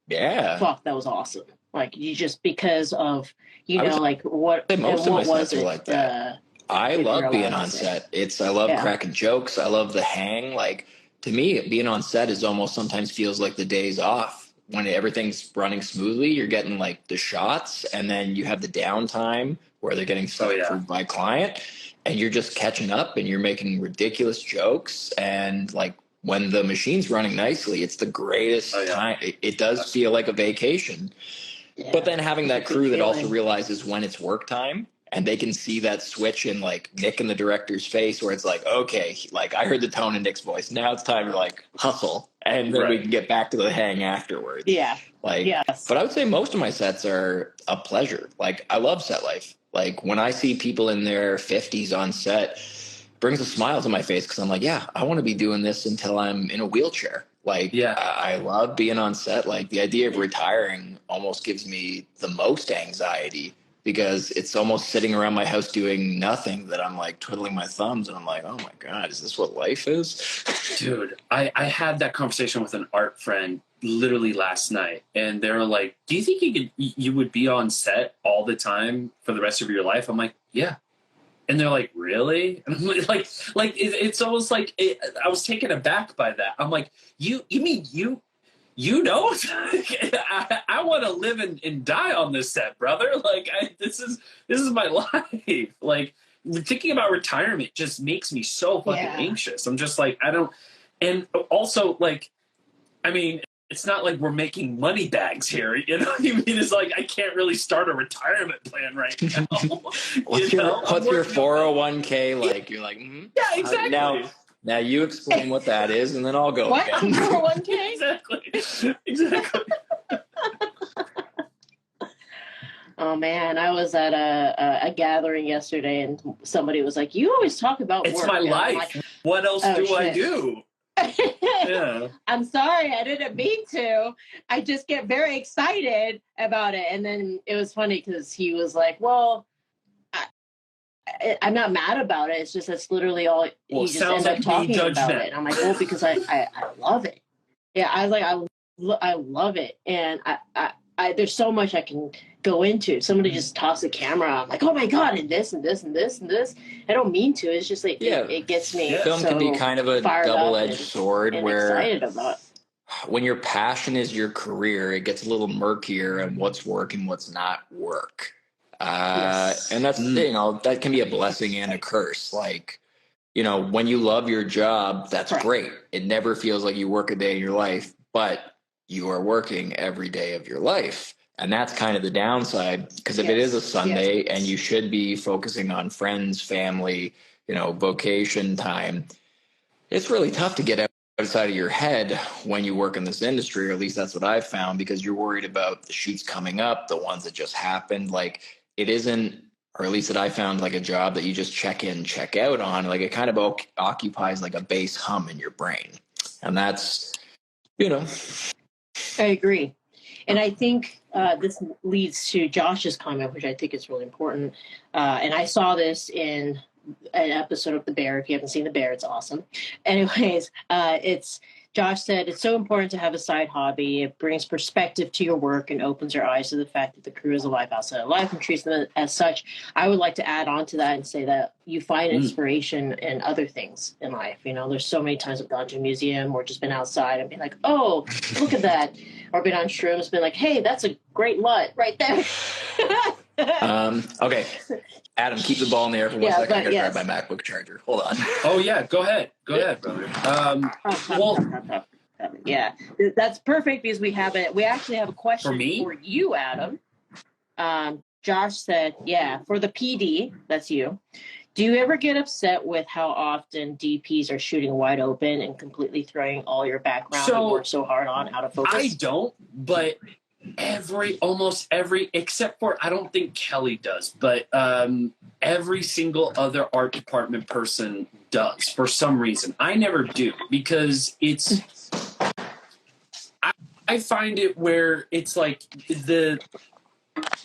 yeah, fuck, that was awesome. Like you just because of, like what most of my was sets are it? like that. I love being on set. I love cracking jokes. I love the hang. Like to me, being on set is almost sometimes feels like the days off when everything's running smoothly. You're getting like the shots, and then you have the downtime where they're getting stuff approved by client, and you're just catching up and you're making ridiculous jokes. And like when the machine's running nicely, it's the greatest time. It does feel like a vacation. Yeah. But then having that crew that also realizes when it's work time, and they can see that switch in like Nick and the director's face where it's like, okay, like I heard the tone in Nick's voice. Now it's time to like hustle, and then we can get back to the hang afterwards. Yeah. Like, but I would say most of my sets are a pleasure. Like I love set life. Like when I see people in their 50s on set, brings a smile to my face because I'm like, yeah, I want to be doing this until I'm in a wheelchair. Like, I love being on set. Like the idea of retiring almost gives me the most anxiety because it's almost sitting around my house doing nothing that I'm like twiddling my thumbs and I'm like, oh my God, is this what life is? Dude, I had that conversation with an art friend literally last night, and they were like, do you think you would be on set all the time for the rest of your life? I'm like, yeah. And they're like, really? And I'm like it's almost like I was taken aback by that. I'm like, you mean you know? I want to live and die on this set, brother. Like this is my life. Like thinking about retirement just makes me so fucking anxious. I'm just like, I don't. And also, like, I mean, it's not like we're making money bags here. You know what I mean? It's like I can't really start a retirement plan right now. What's your 401k like? You're like, yeah, exactly. Now you explain what that is, and then I'll go. What? 401k? Exactly. Oh man, I was at a gathering yesterday, and somebody was like, "You always talk about it's work." My life. Like, what else do I do? Yeah. I'm sorry, I didn't mean to. I just get very excited about it. And then it was funny because he was like, well, I'm not mad about it. It's just that's literally all you just end up talking about it. And I'm like, well, because I love it. Yeah, I was like, I love it. And I there's so much I can go into. Somebody just toss a camera. I'm like, oh my God, and this and this and this and this. I don't mean to. It's just like it gets me. Film can be kind of a double-edged sword where excited about. When your passion is your career, it gets a little murkier and what's work and what's not work. And that's the thing. That can be a blessing and a curse. Like, when you love your job, that's great. It never feels like you work a day in your life, but you are working every day of your life. And that's kind of the downside, because if it is a Sunday and you should be focusing on friends, family, vocation time, it's really tough to get outside of your head when you work in this industry, or at least that's what I've found, because you're worried about the shoots coming up, the ones that just happened. Like it isn't, or at least that I found, like a job that you just check in, check out on. Like it kind of occupies like a base hum in your brain. And that's, I agree. And I think this leads to Josh's comment, which I think is really important. And I saw this in an episode of The Bear. If you haven't seen The Bear, it's awesome. Anyways, Josh said, it's so important to have a side hobby. It brings perspective to your work and opens your eyes to the fact that the crew is a life outside of life and treats them as such. I would like to add on to that and say that you find inspiration in other things in life. There's so many times I've gone to a museum or just been outside and been like, oh, look at that. Or been on shrooms, been like, hey, that's a great LUT right there. Okay. Adam, keep the ball in the air for 1 second. I gotta grab my MacBook charger. Hold on. Oh yeah, go ahead, brother. Yeah, that's perfect because we actually have a question for you, Adam. Josh said, for the PD, that's you. Do you ever get upset with how often DPs are shooting wide open and completely throwing all your background you worked so hard on out of focus? I don't, but almost every, except for, I don't think Kelly does, but every single other art department person does for some reason. I never do, because I find it where it's like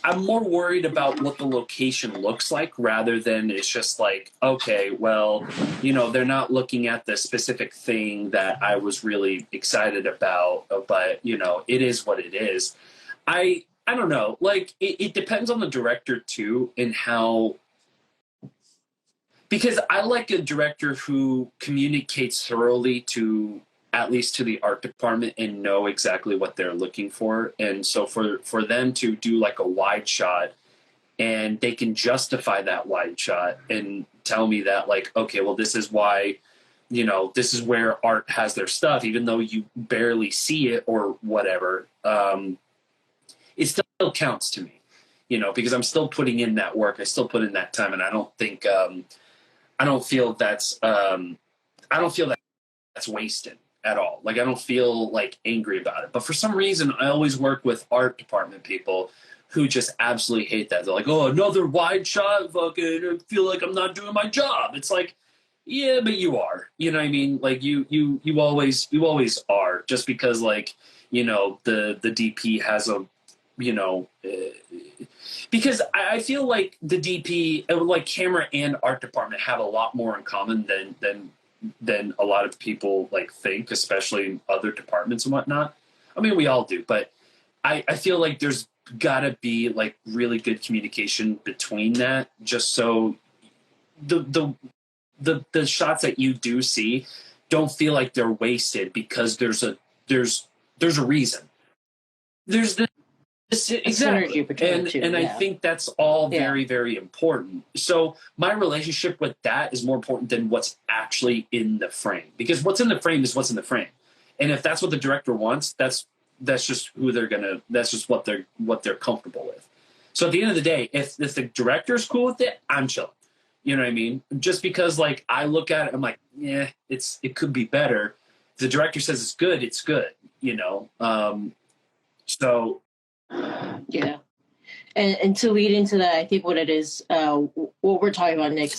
I'm more worried about what the location looks like rather than it's just like, okay, well, they're not looking at the specific thing that I was really excited about, but it is what it is. I don't know. Like it depends on the director too, and how, because I like a director who communicates thoroughly to, at least to the art department, and know exactly what they're looking for. And so for them to do like a wide shot, and they can justify that wide shot and tell me that, like, okay, well, this is why, this is where art has their stuff, even though you barely see it or whatever. It still counts to me, because I'm still putting in that work. I still put in that time, and I don't think, I don't feel that's wasted at all. Like, I don't feel like angry about it. But for some reason, I always work with art department people who just absolutely hate that. They're like, oh, another wide shot, fucking, I feel like I'm not doing my job. It's like, yeah, but you are. You know what I mean? Like you always are. Just because, like, the DP has a, because I feel like the DP, like camera and art department, have a lot more in common than a lot of people like think, especially in other departments and whatnot. I mean, we all do, but I feel like there's gotta be like really good communication between that, just so the shots that you do see don't feel like they're wasted, because there's a reason. There's exactly, and I think that's all very, very important. So my relationship with that is more important than what's actually in the frame, because what's in the frame is what's in the frame, and if that's what the director wants, that's just who they're gonna. That's just what they're comfortable with. So at the end of the day, if the director's cool with it, I'm chilling. You know what I mean? Just because, like, I look at it, I'm like, yeah, it could be better. If the director says it's good, it's good. So. Yeah. And to lead into that, I think what it is, what we're talking about, Nick,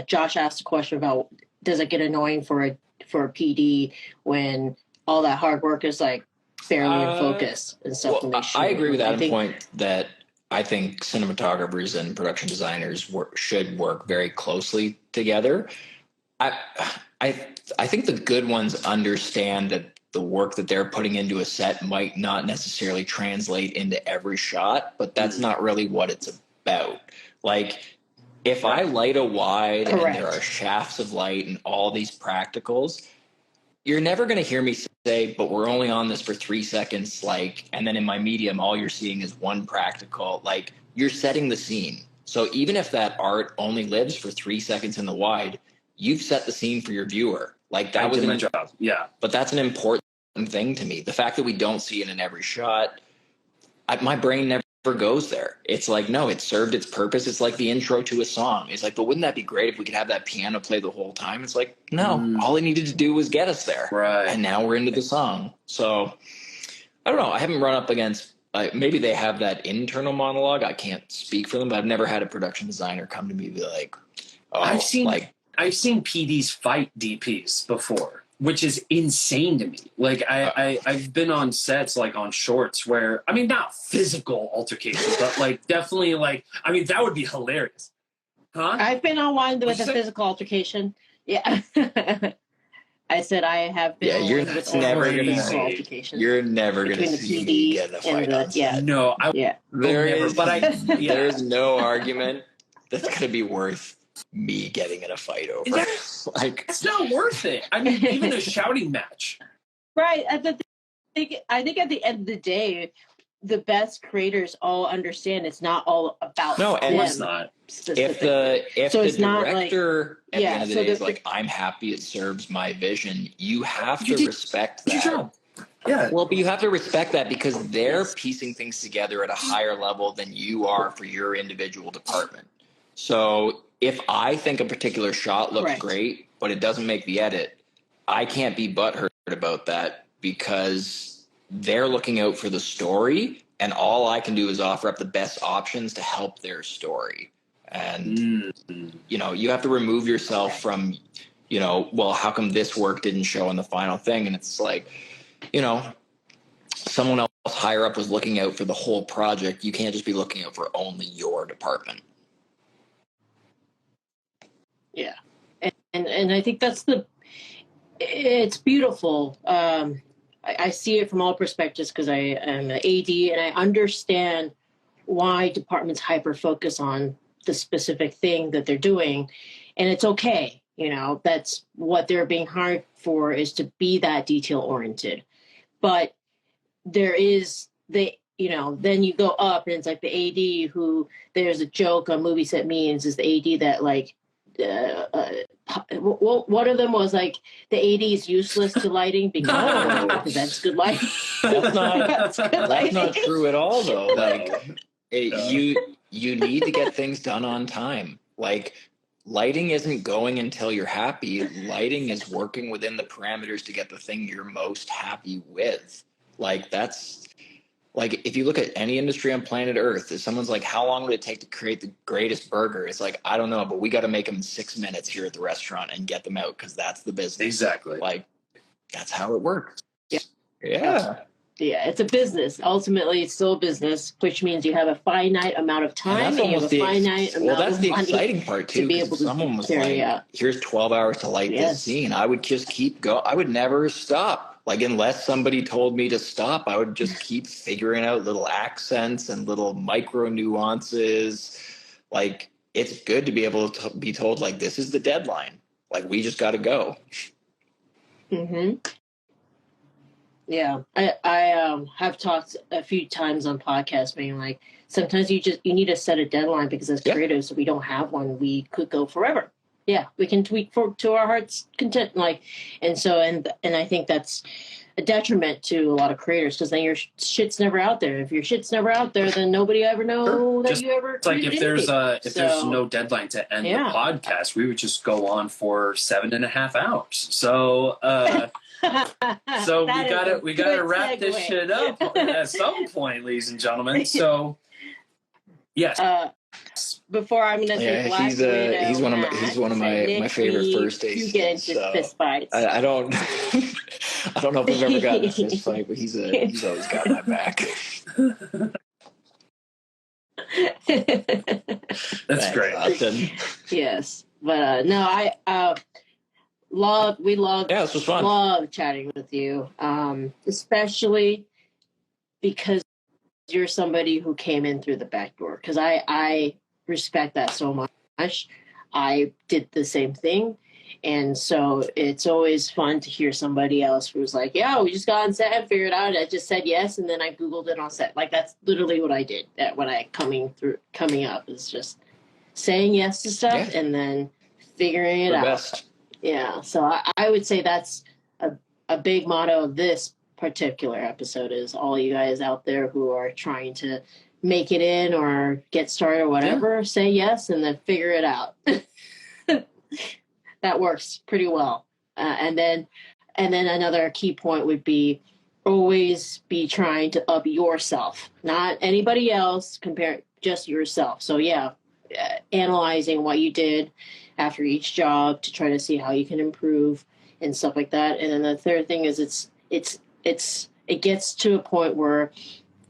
Josh asked a question about, does it get annoying for a PD when all that hard work is like barely in focus and stuff? Well, I agree with that point, that I think cinematographers and production designers should work very closely together. I think the good ones understand that the work that they're putting into a set might not necessarily translate into every shot, but that's not really what it's about. Like, if I light a wide and there are shafts of light and all these practicals, you're never going to hear me say, but we're only on this for 3 seconds. Like, and then in my medium, all you're seeing is one practical. Like, you're setting the scene. So even if that art only lives for 3 seconds in the wide, you've set the scene for your viewer. Like, that was my job. Yeah. But that's an important thing to me. The fact that we don't see it in every shot, my brain never goes there. It's like, no, it served its purpose. It's like the intro to a song. It's like, but wouldn't that be great if we could have that piano play the whole time? It's like, no, all it needed to do was get us there. Right. And now we're into the song. So I don't know. I haven't run up against, maybe they have that internal monologue. I can't speak for them, but I've never had a production designer come to me and be like, oh, I've seen PDs fight DPs before, which is insane to me. Like, I've been on sets, like on shorts, where, I mean, not physical altercation, but like definitely, like, I mean, that would be hilarious. Huh? I've been on one with a physical altercation. Yeah. I said I have been. Yeah, you're never gonna see me get in a fight on set. No, there's no argument that's gonna be worth me getting in a fight over. Like, it's not worth it. I mean, even a shouting match. Right. I think at the end of the day, the best creators all understand it's not all about and it's not. If the director at the end of the day is like, I'm happy it serves my vision, you have to respect that. Yeah. Well, but you have to respect that, because they're piecing things together at a higher level than you are for your individual department. So if I think a particular shot looks great, but it doesn't make the edit, I can't be butthurt about that, because they're looking out for the story and all I can do is offer up the best options to help their story. And you know, you have to remove yourself from, you know, well, how come this work didn't show in the final thing? And it's like, you know, someone else higher up was looking out for the whole project. You can't just be looking out for only your department. Yeah. And I think it's beautiful. I see it from all perspectives because I am an AD and I understand why departments hyper focus on the specific thing that they're doing. And it's okay. You know, that's what they're being hired for, is to be that detail oriented. But there is you know, then you go up and it's like the AD who, there's a joke on Movie Set Memes, is the AD that like, one of them was like, the AD is useless to lighting because that's good lighting. That's not true at all, though. Like, you need to get things done on time. Like, lighting isn't going until you're happy. Lighting is working within the parameters to get the thing you're most happy with. Like, that's like, if you look at any industry on planet Earth, if someone's like, how long would it take to create the greatest burger? It's like, I don't know, but we got to make them in 6 minutes here at the restaurant and get them out because that's the business. Exactly. Like, that's how it works. Yeah. Yeah. Yeah, it's a business. Ultimately, it's still a business, which means you have a finite amount of time and you have a finite amount that's of the money exciting part too. to be able to someone was carry like, out. "Here's 12 hours to light this scene." I would just keep going. I would never stop. Like, unless somebody told me to stop, I would just keep figuring out little accents and little micro nuances. Like, it's good to be able to be told, like, this is the deadline. Like, we just got to go. Mm-hmm. Yeah, I have talked a few times on podcasts being like, sometimes you need to set a deadline because as creatives, if we don't have one, we could go forever. Yeah, we can tweak to our heart's content, like, and so and I think that's a detriment to a lot of creators because then your shit's never out there. If your shit's never out there, then nobody ever know that you ever. It's like if there's no deadline to end the podcast, we would just go on for 7.5 hours. So. So we gotta wrap this shit up at some point, ladies and gentlemen. So, yes. Before I'm gonna say Black Widow, he's one of my favorite first dates. You get into fist fights. I don't know if I've ever gotten a fist fight, but he's always got my back. That's great. Austin. Yes, but no, I this was fun. Love chatting with you, especially because you're somebody who came in through the back door, because I respect that so much. I did the same thing, and so it's always fun to hear somebody else who's like, yeah, we just got on set and figured it out. I just said yes, and then I Googled it on set. Like, that's literally what I did when I coming up, is just saying yes to stuff and then figuring it out. Best. Yeah, so I would say that's a big motto of this particular episode, is all you guys out there who are trying to make it in or get started or whatever, say yes and then figure it out. That works pretty well. And then another key point would be always be trying to up yourself, not anybody else, compare just yourself. So analyzing what you did after each job to try to see how you can improve and stuff like that. And then the third thing is it gets to a point where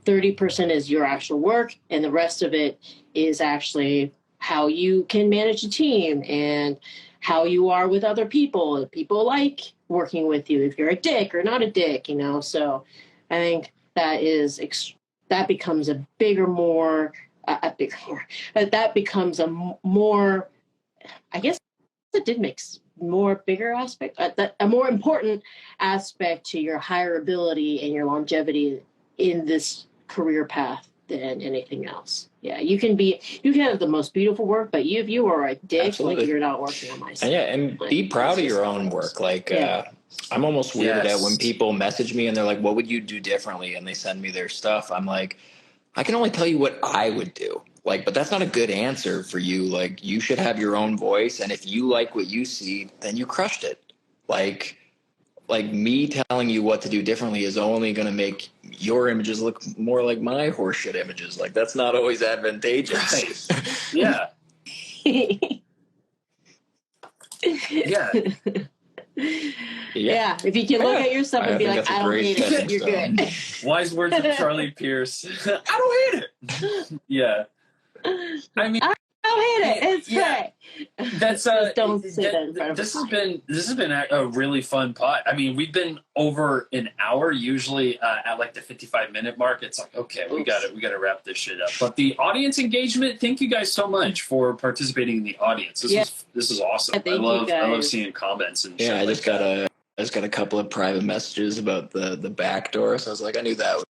30% is your actual work and the rest of it is actually how you can manage a team and how you are with other people. If people like working with you, if you're a dick or not a dick, you know. So I think that becomes a more, I guess it did make more bigger aspect, a more important aspect to your hireability and your longevity in this career path than anything else. Yeah, you can have the most beautiful work, but if you are a dick, Absolutely. like, you're not working on my side. And be proud of your own work. Like, I'm almost weirded out when people message me and they're like, what would you do differently? And they send me their stuff. I'm like, I can only tell you what I would do. Like, but that's not a good answer for you. Like, you should have your own voice. And if you like what you see, then you crushed it. Like me telling you what to do differently is only going to make your images look more like my horseshit images. Like that's not always advantageous. Right. Yeah. Yeah. Yeah, if you can look at your stuff and be like, think that's a I don't great hate it, stepping you're good. Wise words of Charlie Pierce. I don't hate it. Yeah. I mean, I don't hate it. It's Yeah. great. that's Just don't say that in front of this a has been a really fun pod. I mean, we've been over an hour usually at like the 55-minute mark. It's like, okay, we got to wrap this shit up. But the audience engagement, thank you guys so much for participating in the audience. This is awesome. Yeah, I love guys. seeing comments and shit. Yeah, I like just got a couple of private messages about the back door, so I was like, I knew that.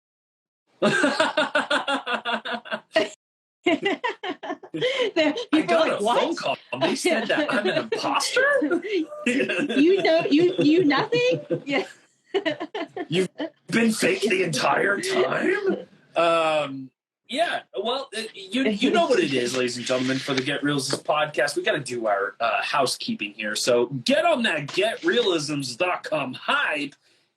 People I got like, a what? phone call. They said that I'm an imposter. You know, you nothing. Yeah. You've been fake the entire time. Yeah. Well, you know what it is, ladies and gentlemen. For the Get Realisms podcast, we got to do our housekeeping here. So get on that GetRealisms.com hype.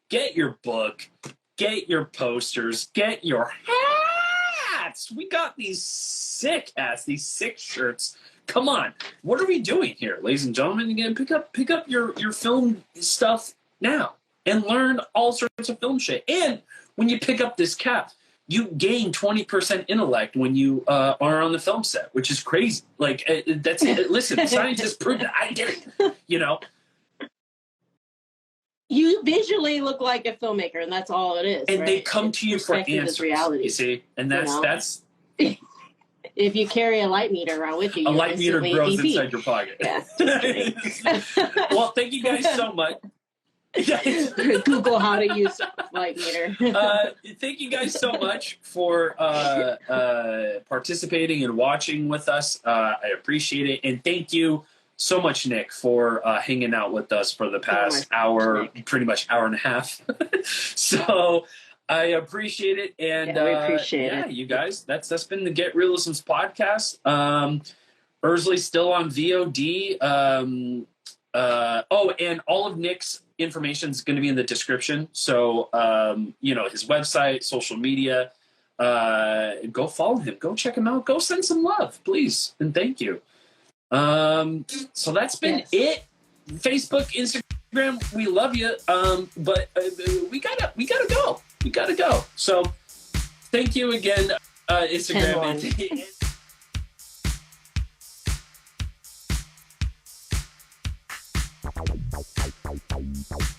Get your book. Get your posters. Get your hats. We got these sick hats. These sick shirts. Come on. What are we doing here, ladies and gentlemen? Again, pick up your film stuff now and learn all sorts of film shit. And when you pick up this cap, you gain 20% intellect when you are on the film set, which is crazy. Like that's listen, scientists proved it. I did it. You know. You visually look like a filmmaker, and that's all it is. And right? they come to you for Perspective is answers. reality. You see, and that's if you carry a light meter around with you, a light meter grows EP. inside your pocket. Yeah. Well, thank you guys so much. Google how to use light meter. Thank you guys so much for participating and watching with us. I appreciate it. And thank you so much, Nick, for hanging out with us for the past hour, pretty much hour and a half. So I appreciate it. And we appreciate it. You guys, that's been the Get Realisms podcast. Ursley's still on VOD. And all of Nick's information is going to be in the description. So, his website, social media, go follow him, go check him out, go send some love, please. And thank you. So that's been it. Facebook, Instagram, we love you. But we gotta go. So thank you again, Instagram. And